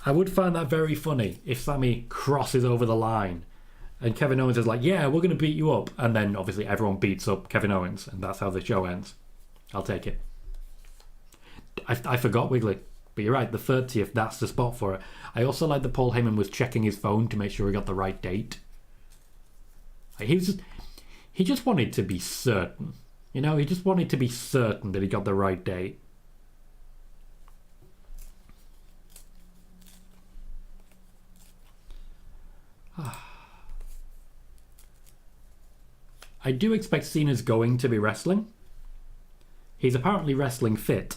I would find that very funny if Sami crosses over the line and Kevin Owens is like, yeah, we're going to beat you up. And then obviously everyone beats up Kevin Owens and that's how the show ends. I'll take it. I forgot Wiggly. But you're right, the 30th, that's the spot for it. I also like that Paul Heyman was checking his phone to make sure he got the right date. He just wanted to be certain. You know, he just wanted to be certain that he got the right date. I do expect Cena's going to be wrestling. He's apparently wrestling fit.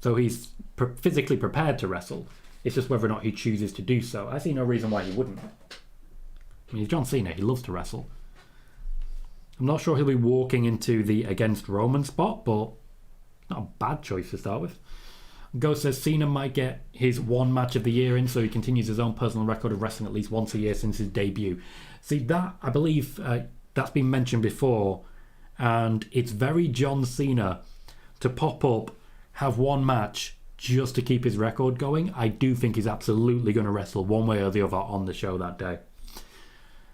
So he's physically prepared to wrestle. It's just whether or not he chooses to do so. I see no reason why he wouldn't. I mean, he's John Cena. He loves to wrestle. I'm not sure he'll be walking into the against Roman spot, but Not a bad choice to start with. Ghost says Cena might get his one match of the year in, so he continues his own personal record of wrestling at least once a year since his debut. See, that, I believe, that's been mentioned before, and it's very John Cena to pop up, have one match just to keep his record going. I do think he's absolutely going to wrestle one way or the other on the show that day.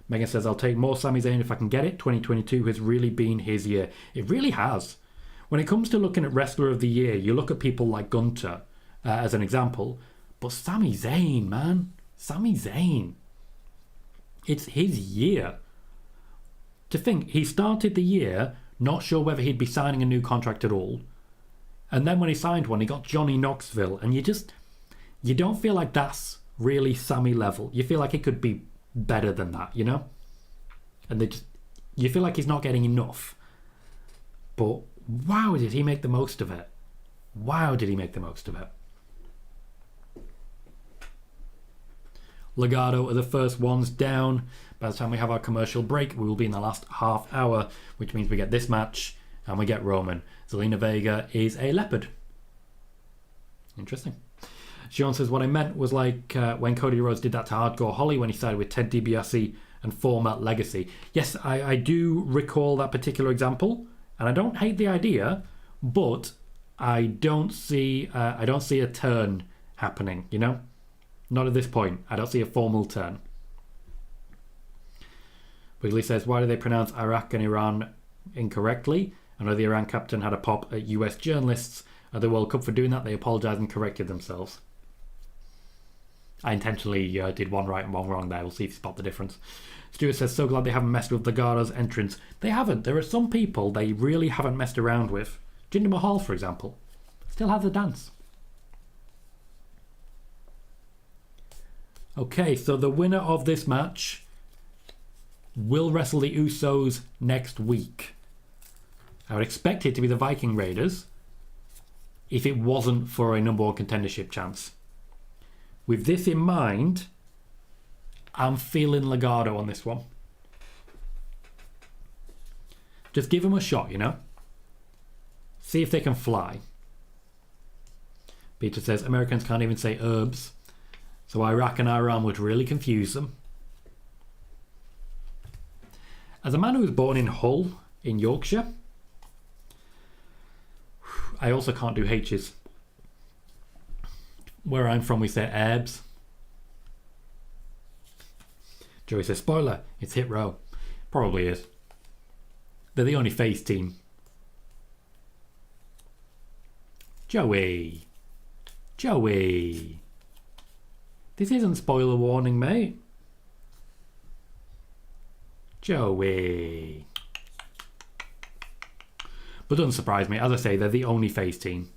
Megan says, I'll take more Sami Zayn if I can get it. 2022 has really been his year. It really has. When it comes to looking at Wrestler of the Year, you look at people like Gunther as an example, but Sami Zayn, man. Sami Zayn. It's his year. To think, he started the year not sure whether he'd be signing a new contract at all, and then when he signed one, he got Johnny Knoxville, and you don't feel like that's really Sami level. You feel like it could be better than that, you know? And you feel like he's not getting enough. But wow, did he make the most of it. Wow, did he make the most of it. Legado are the first ones down. By the time we have our commercial break, we will be in the last half hour, which means we get this match and we get Roman. Zelina Vega is a leopard. Interesting. Sean says, what I meant was like when Cody Rhodes did that to Hardcore Holly when he sided with Ted DiBiase and former Legacy. Yes, I do recall that particular example, and I don't hate the idea, but I don't see a turn happening, you know? Not at this point. I don't see a formal turn. Wiggly says, why do they pronounce Iraq and Iran incorrectly? I know the Iran captain had a pop at US journalists at the World Cup for doing that. They apologised and corrected themselves. I intentionally did one right and one wrong there. We'll see if you spot the difference. Stuart says, so glad they haven't messed with Legado's entrance. They haven't. There are some people they really haven't messed around with. Jinder Mahal, for example, still has the dance. Okay, so the winner of this match will wrestle the Usos next week. I would expect it to be the Viking Raiders if it wasn't for a number one contendership chance. With this in mind, I'm feeling Legado on this one. Just give them a shot, you know? See if they can fly. Peter says, Americans can't even say herbs, so Iraq and Iran would really confuse them. As a man who was born in Hull, in Yorkshire, I also can't do H's. Where I'm from, we say herbs. Joey says, spoiler, it's Hit Row. Probably is. They're the only face team. Joey. This isn't spoiler warning, mate. Joey. But doesn't surprise me. As I say, they're the only face team.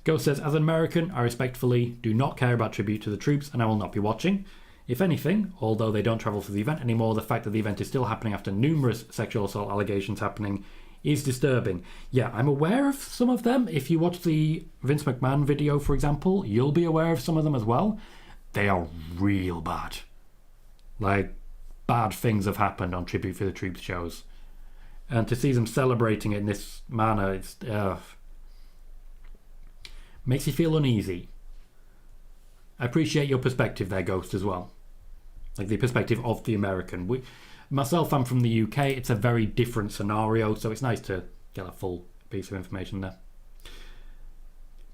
Ghost says, as an American, I respectfully do not care about tribute to the troops and I will not be watching. If anything, although they don't travel for the event anymore, the fact that the event is still happening after numerous sexual assault allegations happening is disturbing. Yeah, I'm aware of some of them. If you watch the Vince McMahon video, for example, you'll be aware of some of them as well. They are real bad. Like, bad things have happened on Tribute for the Troops shows. And to see them celebrating it in this manner, it's makes you feel uneasy. I appreciate your perspective there, Ghost, as well. Like the perspective of the American. Myself, I'm from the UK. It's a very different scenario, so it's nice to get a full piece of information there.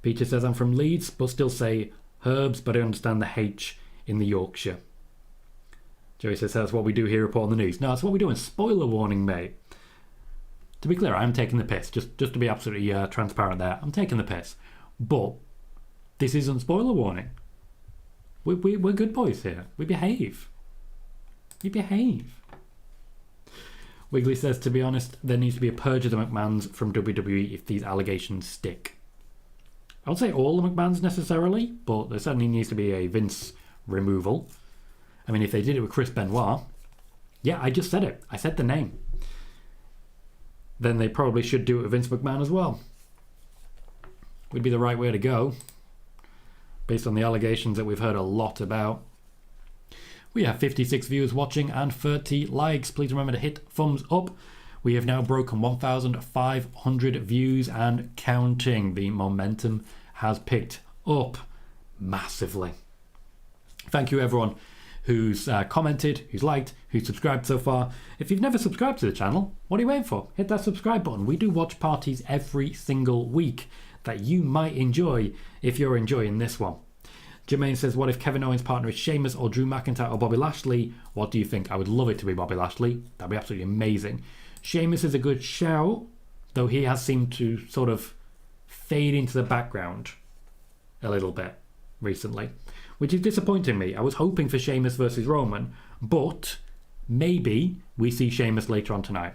Peter says, I'm from Leeds, but still say herbs, but I understand the H in the Yorkshire. Joey says, that's what we do here, report on the news. No, that's what we do in spoiler warning, mate. To be clear, I'm taking the piss. Just to be absolutely transparent there. I'm taking the piss. But this isn't spoiler warning. We're good boys here. We behave. Wiggly says, to be honest, there needs to be a purge of the McMahons from WWE if these allegations stick. I would say all the McMahons necessarily, but there certainly needs to be a Vince removal. I mean, if they did it with Chris Benoit, yeah, I just said it. I said the name. Then they probably should do it with Vince McMahon as well. Would be the right way to go, based on the allegations that we've heard a lot about. We have 56 viewers watching and 30 likes. Please remember to hit thumbs up. We have now broken 1,500 views and counting. The momentum has picked up massively. Thank you everyone who's commented, who's liked, who's subscribed so far. If you've never subscribed to the channel, what are you waiting for? Hit that subscribe button. We do watch parties every single week that you might enjoy if you're enjoying this one. Jermaine says, what if Kevin Owens' partner is Sheamus or Drew McIntyre or Bobby Lashley? What do you think? I would love it to be Bobby Lashley. That'd be absolutely amazing. Sheamus is a good shout, though he has seemed to sort of fade into the background a little bit recently, which is disappointing me. I was hoping for Sheamus versus Roman, but maybe we see Sheamus later on tonight.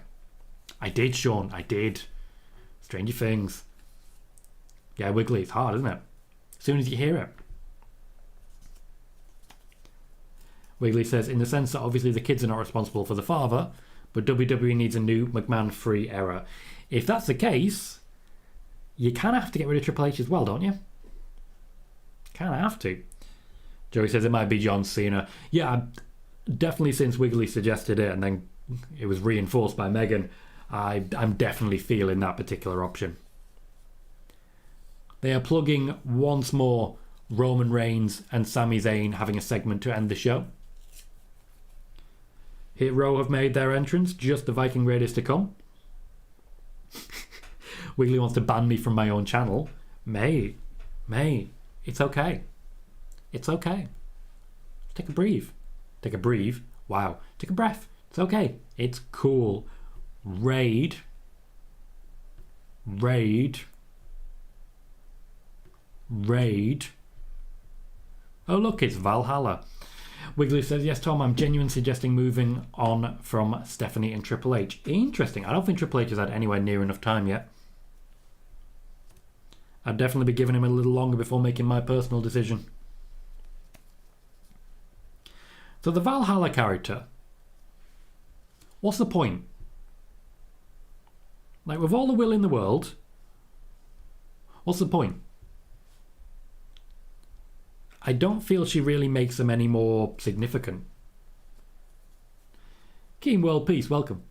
I did, Sean. I did. Stranger Things. Yeah, Wiggly. It's hard, isn't it? As soon as you hear it. Wiggly says, in the sense that obviously the kids are not responsible for the father, but WWE needs a new McMahon-free era. If that's the case, you kind of have to get rid of Triple H as well, don't you? Kind of have to. Joey says it might be John Cena. Yeah, definitely since Wiggly suggested it and then it was reinforced by Megan, I'm definitely feeling that particular option. They are plugging once more Roman Reigns and Sami Zayn having a segment to end the show. Hit Row have made their entrance, just the Viking Raiders to come. Wiggly wants to ban me from my own channel. Mate, it's okay. It's okay. Take a breathe. Take a breathe. Wow. Take a breath. It's okay. It's cool. Raid. Oh look, it's Valhalla. Wiggly says, yes Tom, I'm genuinely suggesting moving on from Stephanie and Triple H. Interesting. I don't think Triple H has had anywhere near enough time yet. I'd definitely be giving him a little longer before making my personal decision. So the Valhalla character, what's the point? Like, with all the will in the world, what's the point? I don't feel she really makes them any more significant. Keen World Peace, welcome.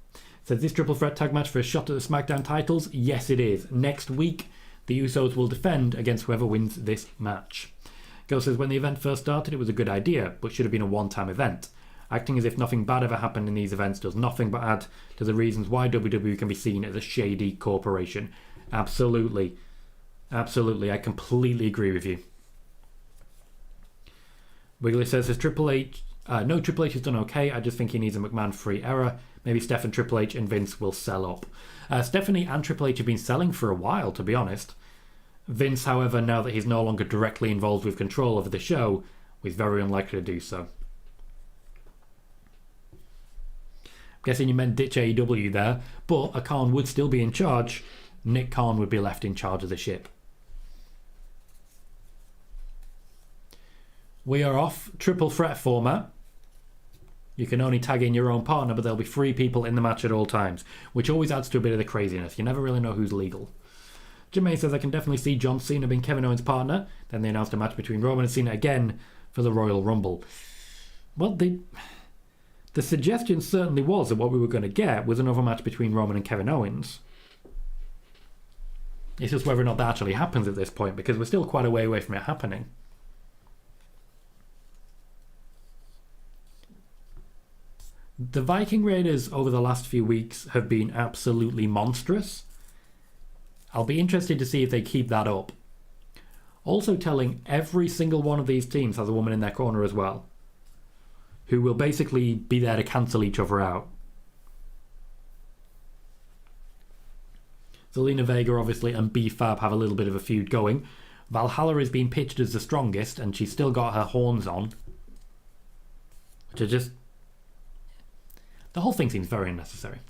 Says, this triple threat tag match for a shot at the SmackDown titles? Yes, it is. Next week, the Usos will defend against whoever wins this match. Girl says, when the event first started, it was a good idea, but should have been a one-time event. Acting as if nothing bad ever happened in these events does nothing but add to the reasons why WWE can be seen as a shady corporation. Absolutely. Absolutely. I completely agree with you. Wiggly says, has Triple H... no, Triple H has done okay. I just think he needs a McMahon-free era. Maybe Steph and Triple H and Vince will sell up. Stephanie and Triple H have been selling for a while, to be honest. Vince, however, now that he's no longer directly involved with control over the show, is very unlikely to do so. I'm guessing you meant ditch AEW there, but a Khan would still be in charge. Nick Khan would be left in charge of the ship. We are off triple threat format. You can only tag in your own partner, but there'll be 3 people in the match at all times, which always adds to a bit of the craziness. You never really know who's legal. Jermaine says, I can definitely see John Cena being Kevin Owens' partner. Then they announced a match between Roman and Cena again for the Royal Rumble. Well, the suggestion certainly was that what we were going to get was another match between Roman and Kevin Owens. It's just whether or not that actually happens at this point, because we're still quite a way away from it happening. The Viking Raiders over the last few weeks have been absolutely monstrous. I'll be interested to see if they keep that up. Also telling every single one of these teams has a woman in their corner as well, who will basically be there to cancel each other out. Zelina Vega, obviously, and B-Fab have a little bit of a feud going. Valhalla is being pitched as the strongest, and she's still got her horns on, which are just... The whole thing seems very unnecessary.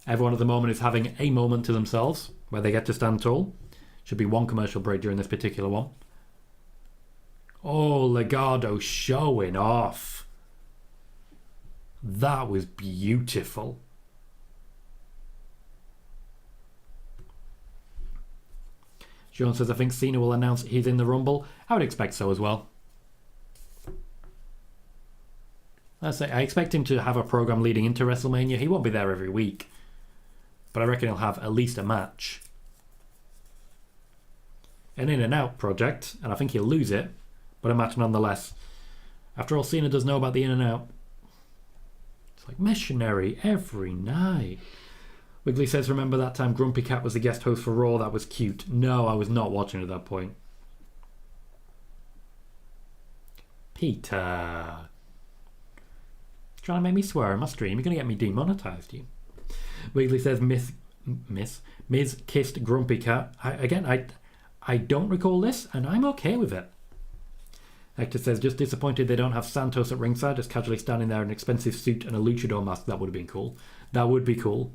Everyone at the moment is having a moment to themselves where they get to stand tall. Should be one commercial break during this particular one. Oh, Legado showing off. That was beautiful. Sean says, I think Cena will announce he's in the Rumble. I would expect so as well. I expect him to have a program leading into WrestleMania. He won't be there every week, but I reckon he'll have at least a match. An In-N-Out project, and I think he'll lose it, but a match nonetheless. After all, Cena does know about the In-N-Out. It's like missionary every night. Wiggly says, remember that time Grumpy Cat was the guest host for Raw? That was cute. No, I was not watching at that point. Peter. Trying to make me swear on my stream. You're going to get me demonetized, you. Wiggly says, Miz kissed Grumpy Cat. I don't recall this, and I'm okay with it. Hector says, just disappointed they don't have Santos at ringside, just casually standing there in an expensive suit and a luchador mask. That would have been cool. That would be cool.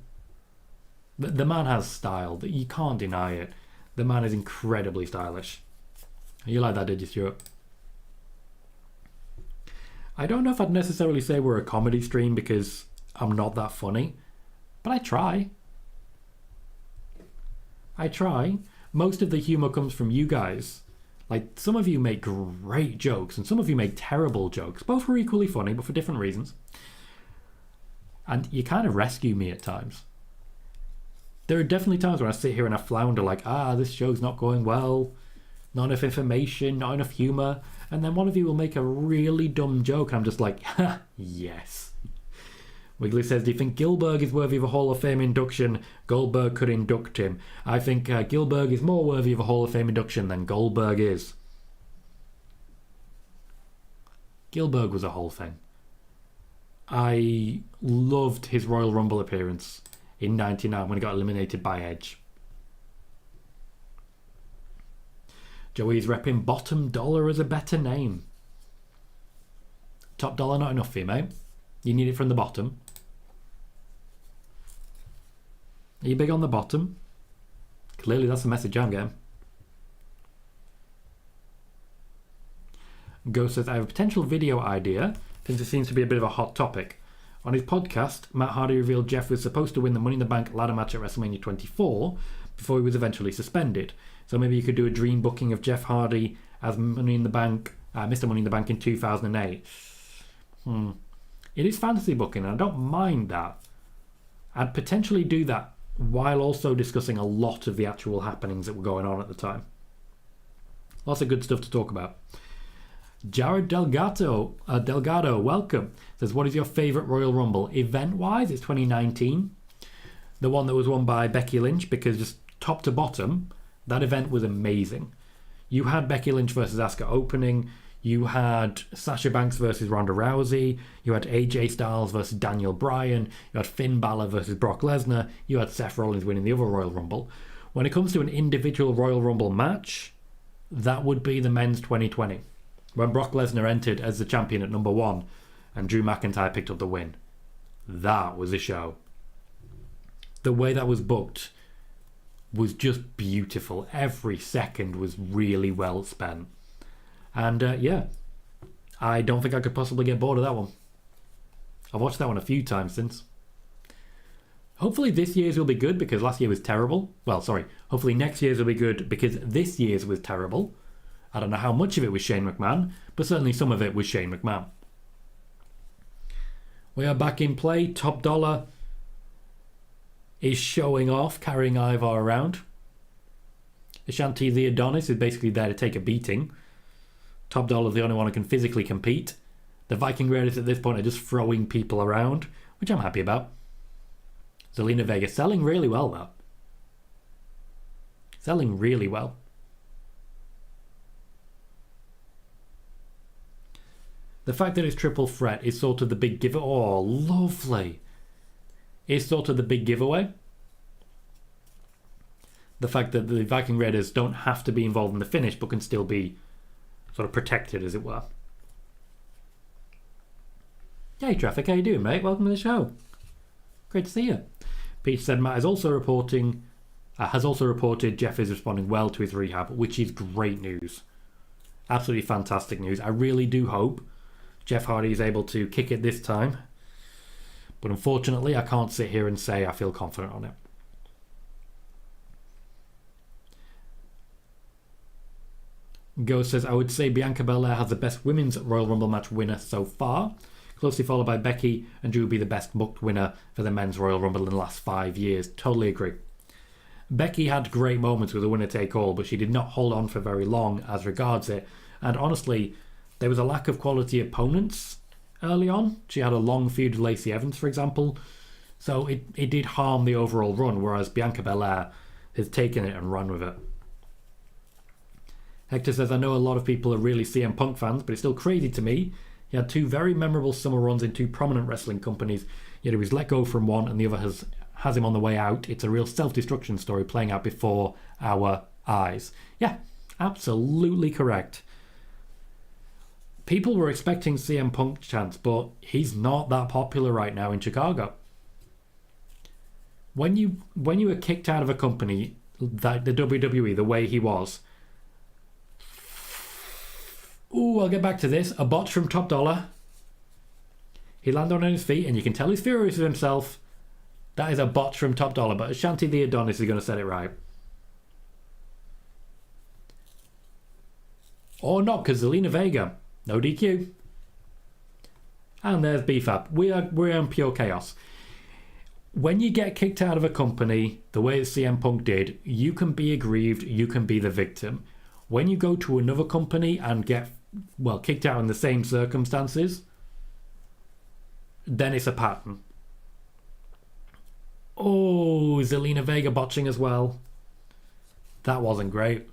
The man has style. You can't deny it. The man is incredibly stylish. You like that, did you, Stuart? I don't know if I'd necessarily say we're a comedy stream because I'm not that funny, but I try. Most of the humour comes from you guys. Like, some of you make great jokes and some of you make terrible jokes. Both are equally funny, but for different reasons. And you kind of rescue me at times. There are definitely times when I sit here and I flounder like, this show's not going well. Not enough information, not enough humour. And then one of you will make a really dumb joke and I'm just like, ha, yes. Wiggly says, do you think Gilbert is worthy of a Hall of Fame induction? Goldberg could induct him. I think Gilbert is more worthy of a Hall of Fame induction than Goldberg is. Gilbert was a whole thing. I loved his Royal Rumble appearance in 99 when he got eliminated by Edge. Joey's repping Bottom Dollar as a better name. Top Dollar not enough for you, mate. You need it from the bottom. Are you big on the bottom? Clearly that's the message I'm getting. Ghost says, I have a potential video idea since it seems to be a bit of a hot topic. On his podcast, Matt Hardy revealed Jeff was supposed to win the Money in the Bank ladder match at WrestleMania 24 before he was eventually suspended. So maybe you could do a dream booking of Jeff Hardy as Money in the Bank, Mr. Money in the Bank in 2008. It is fantasy booking, and I don't mind that. I'd potentially do that while also discussing a lot of the actual happenings that were going on at the time. Lots of good stuff to talk about. Jared Delgado, welcome. Says, what is your favourite Royal Rumble? Event-wise, it's 2019. The one that was won by Becky Lynch, because just top to bottom, that event was amazing. You had Becky Lynch versus Asuka opening. You had Sasha Banks versus Ronda Rousey. You had AJ Styles versus Daniel Bryan. You had Finn Balor versus Brock Lesnar. You had Seth Rollins winning the other Royal Rumble. When it comes to an individual Royal Rumble match, that would be the men's 2020. When Brock Lesnar entered as the champion at number 1 and Drew McIntyre picked up the win. That was a show. The way that was booked was just beautiful. Every second was really well spent. And yeah, I don't think I could possibly get bored of that one. I've watched that one a few times since. Hopefully this year's will be good because last year was terrible. Well, sorry. Hopefully next year's will be good because this year's was terrible. I don't know how much of it was Shane McMahon, but certainly some of it was Shane McMahon. We are back in play. Top Dollar is showing off, carrying Ivar around. Ashanti the Adonis is basically there to take a beating. Top Dollar is the only one who can physically compete. The Viking Raiders at this point are just throwing people around, which I'm happy about. Zelina Vega selling really well, though. Selling really well. The fact that it's triple threat is sort of the big giveaway. Oh, lovely. It's sort of the big giveaway. The fact that the Viking Raiders don't have to be involved in the finish, but can still be sort of protected, as it were. Hey, Traffic, how you doing, mate? Welcome to the show. Great to see you. Peach said Matt has also reported Jeff is responding well to his rehab, which is great news. Absolutely fantastic news. I really do hope Jeff Hardy is able to kick it this time. But unfortunately, I can't sit here and say I feel confident on it. Ghost says, I would say Bianca Belair has the best women's Royal Rumble match winner so far. closely followed by Becky, and Drew would be the best booked winner for the Men's Royal Rumble in the last 5 years. Totally agree. Becky had great moments with a winner-take-all, but she did not hold on for very long as regards it. And honestly, there was a lack of quality opponents early on. She had a long feud with Lacey Evans, for example. So it did harm the overall run, whereas Bianca Belair has taken it and run with it. Hector says, I know a lot of people are really CM Punk fans, but it's still crazy to me. He had 2 very memorable summer runs in 2 prominent wrestling companies, yet he was let go from one and the other has him on the way out. It's a real self-destruction story playing out before our eyes. Yeah, absolutely correct. People were expecting CM Punk chants, but he's not that popular right now in Chicago. When you were kicked out of a company, like the WWE, the way he was, ooh, I'll get back to this. A botch from Top Dollar. He landed on his feet, and you can tell he's furious with himself. That is a botch from Top Dollar, but Ashanti the Adonis is going to set it right. Or not, because Zelina Vega. No DQ. And there's BFAP. We're in pure chaos. When you get kicked out of a company, the way CM Punk did, you can be aggrieved, you can be the victim. When you go to another company and get, kicked out in the same circumstances, then it's a pattern. Oh, Zelina Vega botching as well. That wasn't great.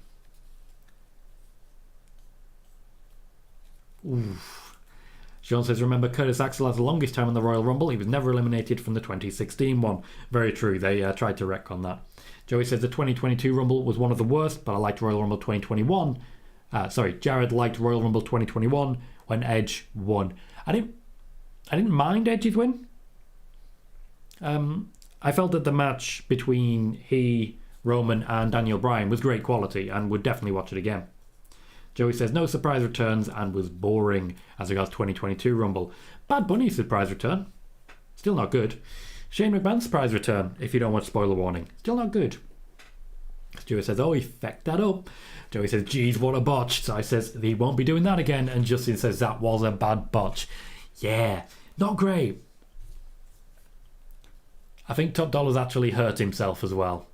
Oof. Sean says, remember Curtis Axel has the longest time in the Royal Rumble. He was never eliminated from the 2016 one. Very true. They tried to retcon that. Joey says the 2022 Rumble was one of the worst, but I liked Royal Rumble 2021. Jared liked Royal Rumble 2021 when Edge won. I didn't mind Edge's win. I felt that the match between he, Roman, and Daniel Bryan was great quality and would definitely watch it again. Joey says no surprise returns and was boring as regards 2022 Rumble. Bad Bunny's surprise return. Still not good. Shane McMahon's surprise return, if you don't want spoiler warning. Still not good. Joey says, oh, he fecked that up. Joey says, geez, what a botch. So I says, he won't be doing that again. And Justin says, that was a bad botch. Yeah, not great. I think Top Dollar's actually hurt himself as well.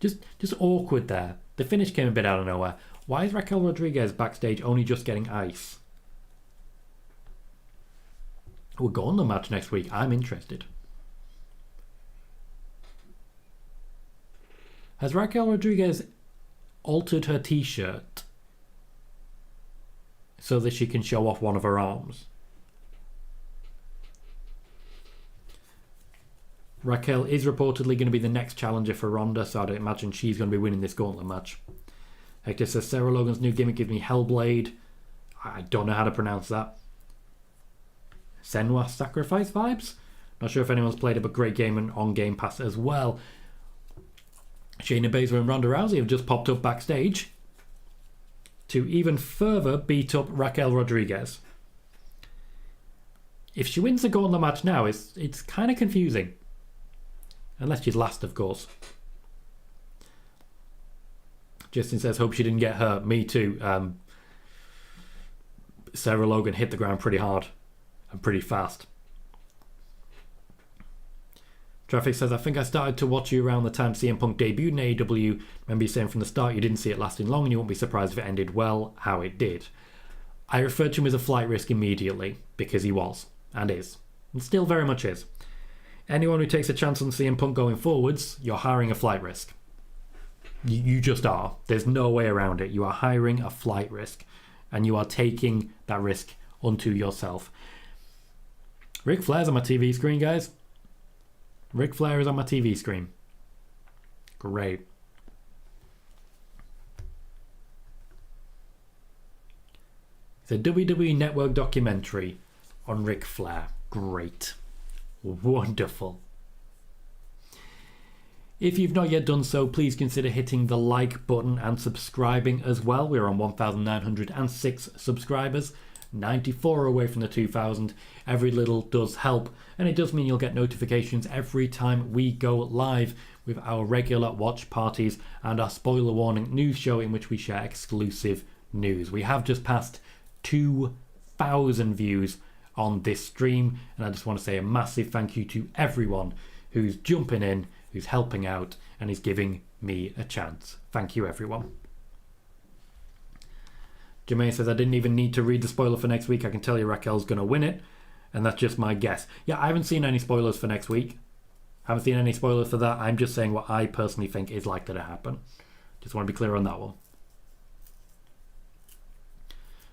Just awkward there. The finish came a bit out of nowhere. Why is Raquel Rodriguez backstage only just getting ice? We'll go on the match next week. I'm interested. Has Raquel Rodriguez altered her t-shirt so that she can show off one of her arms? Raquel is reportedly going to be the next challenger for Ronda, so I'd imagine she's going to be winning this gauntlet match. Hector says Sarah Logan's new gimmick gives me Hellblade. I don't know how to pronounce that. Senwa Sacrifice vibes? Not sure if anyone's played it, but great game and on Game Pass as well. Shayna Baszler and Ronda Rousey have just popped up backstage to even further beat up Raquel Rodriguez. If she wins the gauntlet match now, it's kind of confusing. Unless she's last, of course. Justin says, hope she didn't get hurt. Me too. Sarah Logan hit the ground pretty hard and pretty fast. Traffic says, I think I started to watch you around the time CM Punk debuted in AEW. Remember you saying from the start you didn't see it lasting long and you won't be surprised if it ended well, how it did. I referred to him as a flight risk immediately because he was and is. And still very much is. Anyone who takes a chance on CM Punk going forwards, you're hiring a flight risk. You just are. There's no way around it. You are hiring a flight risk. And you are taking that risk unto yourself. Ric Flair's on my TV screen, guys. Ric Flair is on my TV screen. Great. It's a WWE Network documentary on Ric Flair. Great. Wonderful. If you've not yet done so, please consider hitting the like button and subscribing as well. We're on 1,906 subscribers, 94 away from the 2,000. Every little does help, and it does mean you'll get notifications every time we go live with our regular watch parties and our spoiler warning news show in which we share exclusive news. We have just passed 2 1,000 views on this stream, and I just want to say a massive thank you to everyone who's jumping in, who's helping out, and is giving me a chance. Thank you, everyone. Jermaine says, I didn't even need to read the spoiler for next week. I can tell you Raquel's going to win it, and that's just my guess. Yeah, I haven't seen any spoilers for next week. I haven't seen any spoilers for that. I'm just saying what I personally think is likely to happen. Just want to be clear on that one.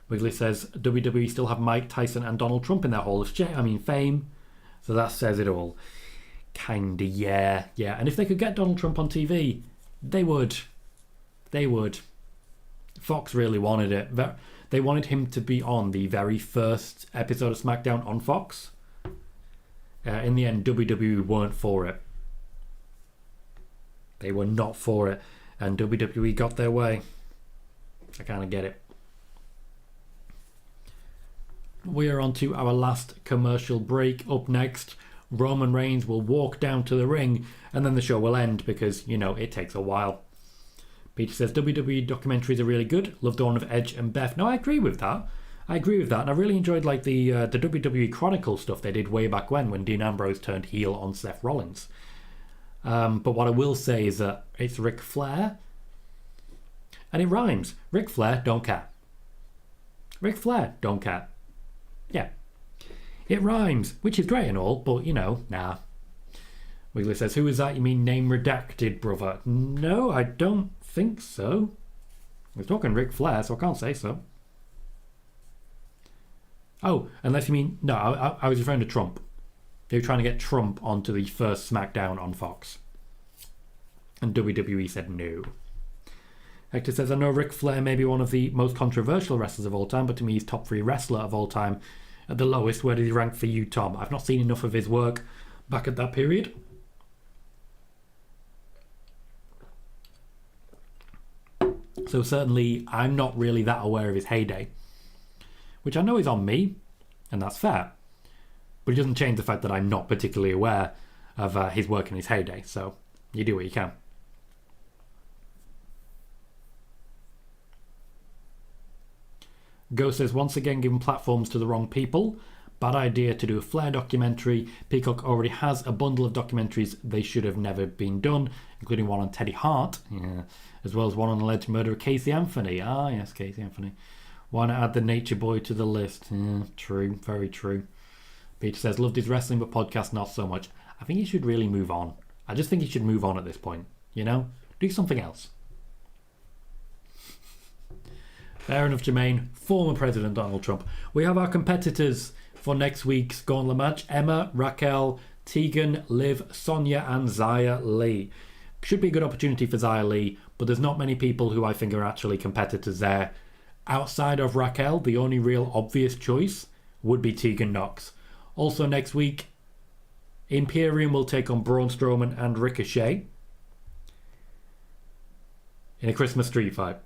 Wiggly says, WWE still have Mike Tyson and Donald Trump in their Hall of Fame. So that says it all. Kinda, yeah. Yeah, and if they could get Donald Trump on TV, they would. They would. Fox really wanted it. They wanted him to be on the very first episode of SmackDown on Fox. In the end, WWE weren't for it. They were not for it. And WWE got their way. I kind of get it. We are on to our last commercial break. Up next, Roman Reigns will walk down to the ring and then the show will end because, you know, it takes a while. Peter says, WWE documentaries are really good. Love the one of Edge and Beth. No, I agree with that. And I really enjoyed like the WWE Chronicle stuff they did way back when Dean Ambrose turned heel on Seth Rollins. But what I will say is that it's Ric Flair. And it rhymes. Ric Flair, don't care. Ric Flair, don't care. Yeah. It rhymes, which is great and all, but, you know, nah. Wiggly says, who is that? You mean name redacted, brother? No, I don't think so. We're talking Ric Flair, so I can't say so. Oh, unless you mean... No, I was referring to Trump. They were trying to get Trump onto the first SmackDown on Fox. And WWE said no. Hector says, I know Ric Flair may be one of the most controversial wrestlers of all time, but to me he's top 3 wrestler of all time. At the lowest, where did he rank for you, Tom? I've not seen enough of his work back at that period. So certainly, I'm not really that aware of his heyday. Which I know is on me, and that's fair. But it doesn't change the fact that I'm not particularly aware of his work in his heyday. So, you do what you can. Go says, once again giving platforms to the wrong people. Bad idea to do a Flair documentary. Peacock already has a bundle of documentaries they should have never been done, including one on Teddy Hart, as well as one on the alleged murder of Casey Anthony. Ah, yes, Casey Anthony. Why not add the Nature Boy to the list? True, very true. Peter says, loved his wrestling, but podcast not so much. I think he should really move on. I just think he should move on at this point. You know? Do something else. Fair enough, Jermaine. Former President Donald Trump. We have our competitors for next week's Gauntlet match. Emma, Raquel, Tegan, Liv, Sonya and Xia Li. Should be a good opportunity for Xia Li, but there's not many people who I think are actually competitors there. Outside of Raquel, the only real obvious choice would be Tegan Nox. Also next week, Imperium will take on Braun Strowman and Ricochet in a Christmas street fight.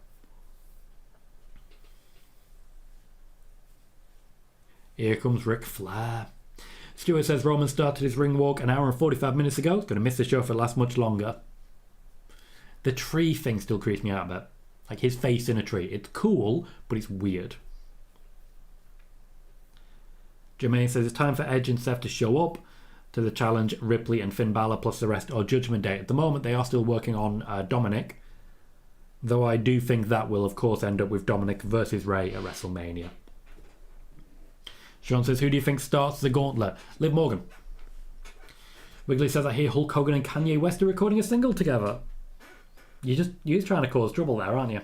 Here comes Ric Flair. Stuart says Roman started his ring walk an hour and 45 minutes ago. He's going to miss the show for last much longer. The tree thing still creeps me out a bit. Like his face in a tree. It's cool, but it's weird. Jermaine says it's time for Edge and Seth to show up to the challenge Ripley and Finn Balor plus the rest or Judgment Day. At the moment, they are still working on Dominic. Though I do think that will, of course, end up with Dominic versus Rey at WrestleMania. Sean says, who do you think starts the gauntlet? Liv Morgan. Wiggly says, I hear Hulk Hogan and Kanye West are recording a single together. You're just trying to cause trouble there, aren't you?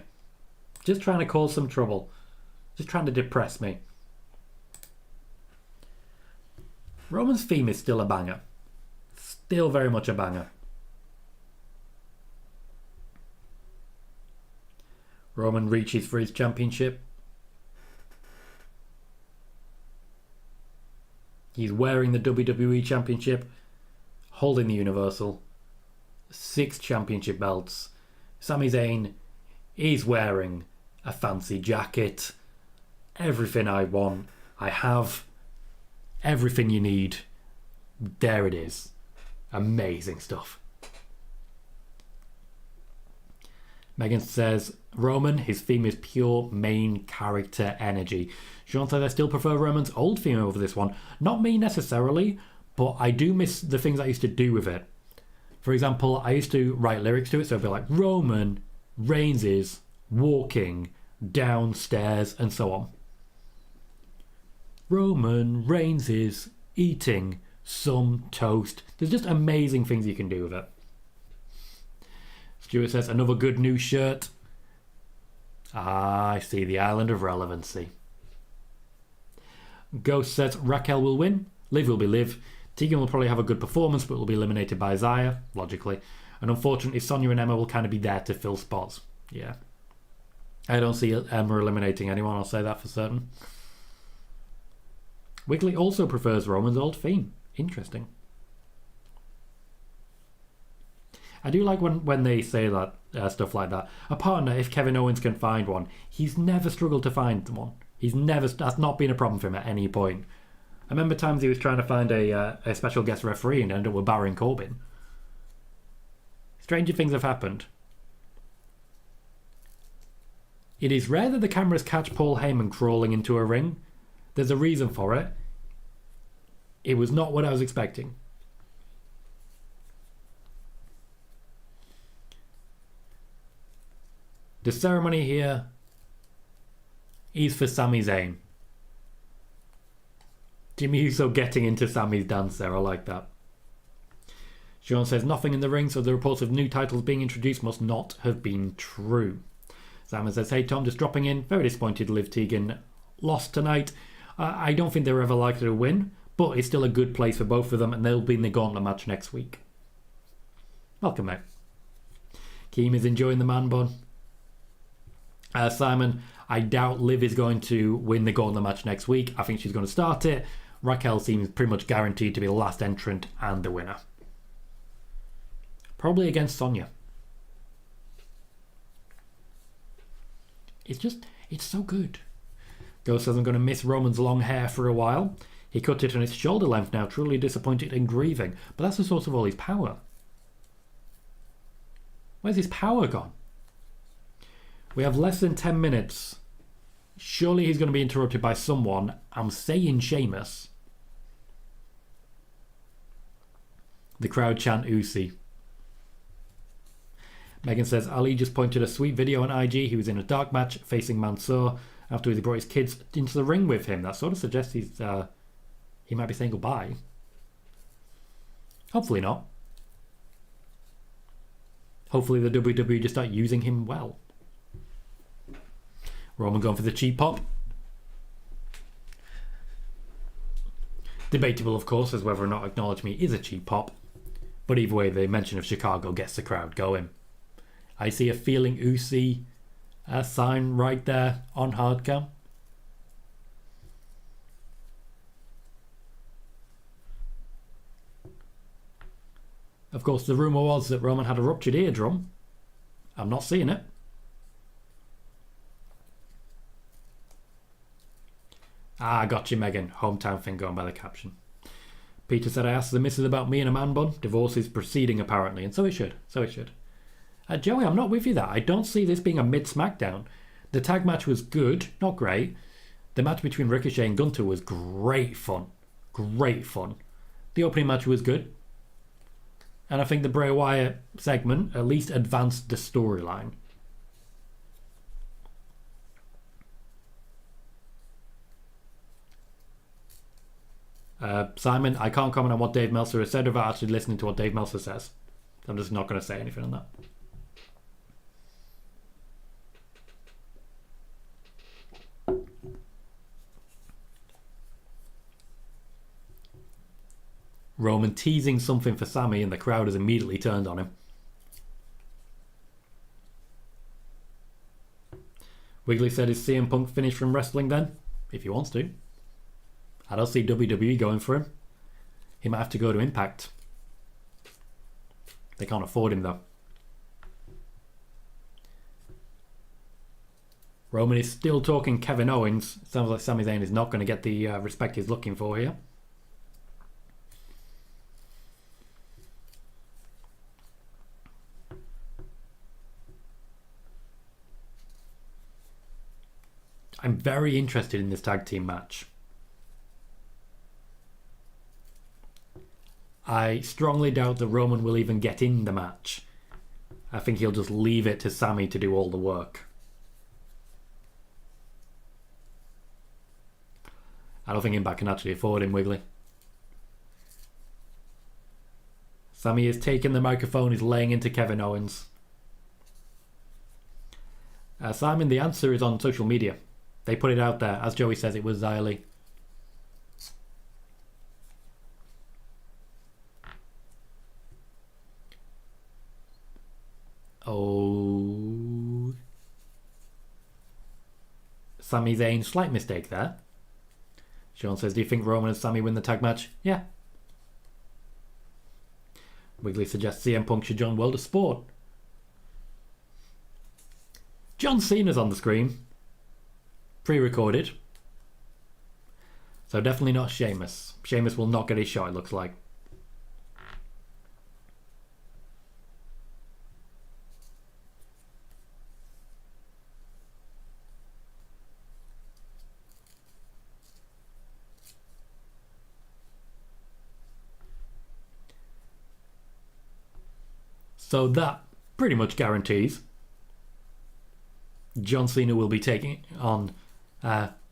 Just trying to cause some trouble. Just trying to depress me. Roman's theme is still a banger. Still very much a banger. Roman reaches for his championship. He's wearing the WWE Championship, holding the Universal, 6 championship belts. Sami Zayn is wearing a fancy jacket. Everything I want, I have. Everything you need, there it is. Amazing stuff. Megan says, Roman, his theme is pure main character energy. Sean says, I still prefer Roman's old theme over this one. Not me necessarily, but I do miss the things I used to do with it. For example, I used to write lyrics to it, so it'd be like, Roman Reigns is walking downstairs, and so on. Roman Reigns is eating some toast. There's just amazing things you can do with it. Stuart says, another good new shirt. Ah, I see, the island of relevancy. Ghost says, Raquel will win. Liv will be Liv. Tegan will probably have a good performance, but will be eliminated by Xia, logically. And unfortunately, Sonya and Emma will kind of be there to fill spots. Yeah. I don't see Emma eliminating anyone, I'll say that for certain. Wiggly also prefers Roman's old theme. Interesting. I do like when they say that stuff like that. A partner, if Kevin Owens can find one, he's never struggled to find one. That's not been a problem for him at any point. I remember times he was trying to find a special guest referee and ended up with Baron Corbin. Stranger things have happened. It is rare that the cameras catch Paul Heyman crawling into a ring. There's a reason for it. It was not what I was expecting. The ceremony here is for Sami Zayn. Jimmy Uso getting into Sami's dance there, I like that. Sean says nothing in the ring, so the reports of new titles being introduced must not have been true. Simon says, hey Tom, just dropping in. Very disappointed Liv Tegan lost tonight. I don't think they were ever likely to win, but it's still a good place for both of them, and they'll be in the gauntlet match next week. Welcome, mate. Keem is enjoying the man bun. Simon, I doubt Liv is going to win the gauntlet match next week. I think she's going to start it. Raquel seems pretty much guaranteed to be the last entrant and the winner. Probably against Sonya. It's so good. Ghost says I'm going to miss Roman's long hair for a while. He cut it and it's shoulder length now, truly disappointed and grieving. But that's the source of all his power. Where's his power gone? We have less than 10 minutes. Surely he's going to be interrupted by someone. I'm saying Sheamus. The crowd chant Usi. Megan says, Ali just pointed a sweet video on IG. He was in a dark match facing Mansoor. Afterwards, he brought his kids into the ring with him. That sort of suggests he might be saying goodbye. Hopefully not. Hopefully the WWE just start using him well. Roman going for the cheap pop. Debatable, of course, as whether or not Acknowledge Me is a cheap pop. But either way, the mention of Chicago gets the crowd going. I see a Feeling Usi sign right there on hardcam. Of course, the rumour was that Roman had a ruptured eardrum. I'm not seeing it. Ah, got you, Megan. Hometown thing going by the caption. Peter said, I asked the missus about me and a man bun. Divorce is proceeding, apparently. And so it should. So it should. Joey, I'm not with you there. I don't see this being a mid-Smackdown. The tag match was good, not great. The match between Ricochet and Gunther was great fun. Great fun. The opening match was good. And I think the Bray Wyatt segment at least advanced the storyline. Simon, I can't comment on what Dave Meltzer has said without actually listening to what Dave Meltzer says. I'm just not going to say anything on that. Roman teasing something for Sami and the crowd has immediately turned on him. Wiggly said, is CM Punk finished from wrestling then? If he wants to. I don't see WWE going for him. He might have to go to Impact. They can't afford him though. Roman is still talking Kevin Owens. Sounds like Sami Zayn is not going to get the respect he's looking for here. I'm very interested in this tag team match. I strongly doubt that Roman will even get in the match. I think he'll just leave it to Sami to do all the work. I don't think Impact can actually afford him, Wiggly. Sami has taken the microphone, he's laying into Kevin Owens. Simon, the answer is on social media. They put it out there. As Joey says, it was Xia Li. Oh. Sami Zayn, slight mistake there. Sean says, do you think Roman and Sami win the tag match? Yeah. Wiggly suggests CM Punk should join World of Sport. John Cena's on the screen. Pre-recorded. So definitely not Sheamus. Sheamus will not get his shot, it looks like. So that pretty much guarantees John Cena will be taking on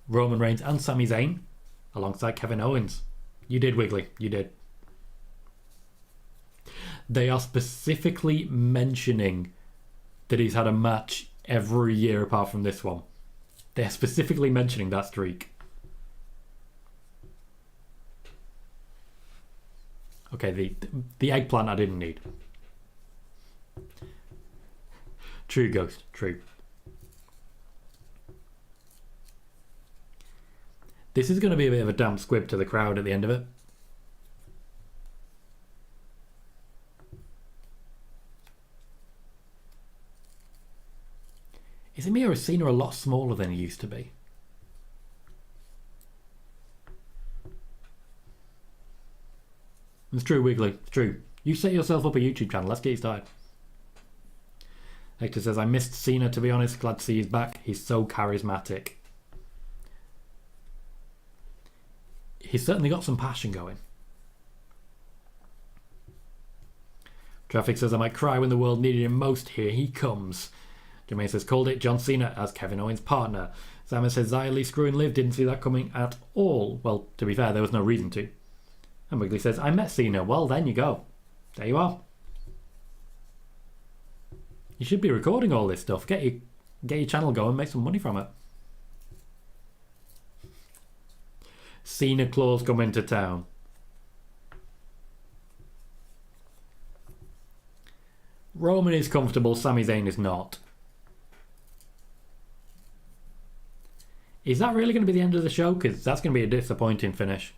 Roman Reigns and Sami Zayn alongside Kevin Owens. You did, Wiggly. You did. They are specifically mentioning that he's had a match every year apart from this one. They're specifically mentioning that streak. Okay, the eggplant I didn't need. True, Ghost. True. This is going to be a bit of a damp squib to the crowd at the end of it. Is it me or is Cena a lot smaller than he used to be? It's true, Wiggly. It's true. You set yourself up a YouTube channel. Let's get you started. Hector says, I missed Cena, to be honest. Glad to see he's back. He's so charismatic. He's certainly got some passion going. Traffic says, I might cry when the world needed him most. Here he comes. Jermaine says, called it. John Cena as Kevin Owens' partner. Simon says, Xia Li screwing Liv. Didn't see that coming at all. Well, to be fair, there was no reason to. And Wiggly says, I met Cena. Well, then you go. There you are. You should be recording all this stuff. Get your channel going, make some money from it. Cena claws come into town. Roman is comfortable, Sami Zayn is not. Is that really going to be the end of the show? Because that's going to be a disappointing finish.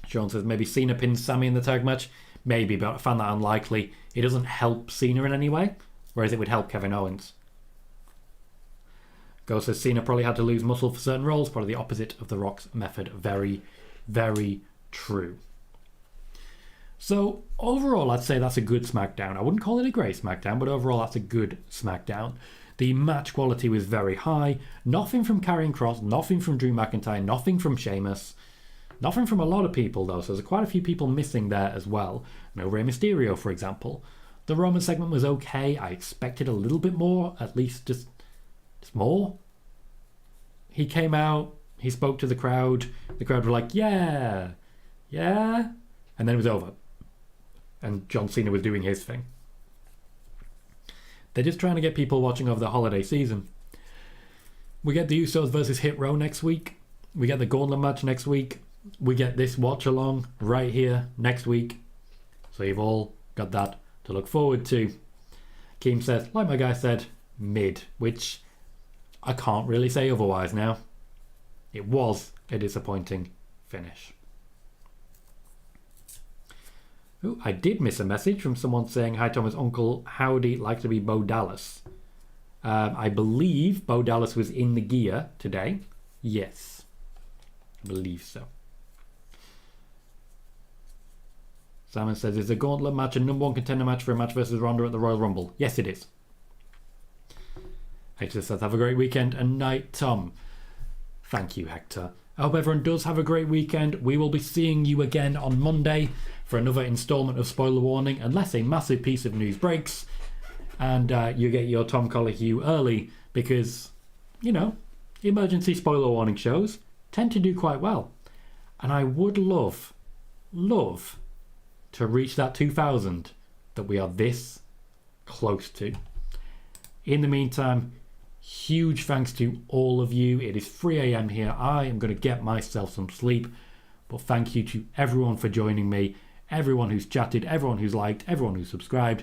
Sean says maybe Cena pins Sami in the tag match. Maybe, but I found that unlikely. It doesn't help Cena in any way, whereas it would help Kevin Owens. Ghost says Cena probably had to lose muscle for certain roles, probably the opposite of The Rock's method. Very, very true. So, overall, I'd say that's a good SmackDown. I wouldn't call it a great SmackDown, but overall, that's a good SmackDown. The match quality was very high. Nothing from Karrion Kross, nothing from Drew McIntyre, nothing from Sheamus. Nothing from a lot of people, though, so there's quite a few people missing there as well. No Rey Mysterio, for example. The Roman segment was okay. I expected a little bit more, at least just more. He came out, he spoke to the crowd. The crowd were like, yeah, yeah. And then it was over. And John Cena was doing his thing. They're just trying to get people watching over the holiday season. We get the Usos versus Hit Row next week. We get the Gauntlet match next week. We get this watch along right here next week. So you've all got that to look forward to. Keem says, like my guy said, mid, which I can't really say otherwise now. It was a disappointing finish. Ooh, I did miss a message from someone saying, hi Thomas, Uncle Howdy, like to be Bo Dallas. I believe Bo Dallas was in the gear today. Yes, I believe so. Simon says, is the Gauntlet match a number one contender match for a match versus Ronda at the Royal Rumble? Yes, it is. Hector says, have a great weekend and night, Tom. Thank you, Hector. I hope everyone does have a great weekend. We will be seeing you again on Monday for another installment of Spoiler Warning, unless a massive piece of news breaks and you get your Tom Colohue early, because, you know, emergency spoiler warning shows tend to do quite well. And I would love to reach that 2,000 that we are this close to. In the meantime, huge thanks to all of you. It is 3 a.m. here. I am going to get myself some sleep. But thank you to everyone for joining me. Everyone who's chatted, everyone who's liked, everyone who's subscribed,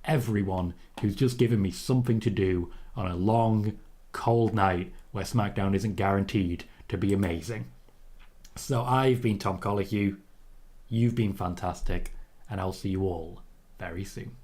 everyone who's just given me something to do on a long, cold night where SmackDown isn't guaranteed to be amazing. So I've been Tom Colohue. You've been fantastic. And I'll see you all very soon.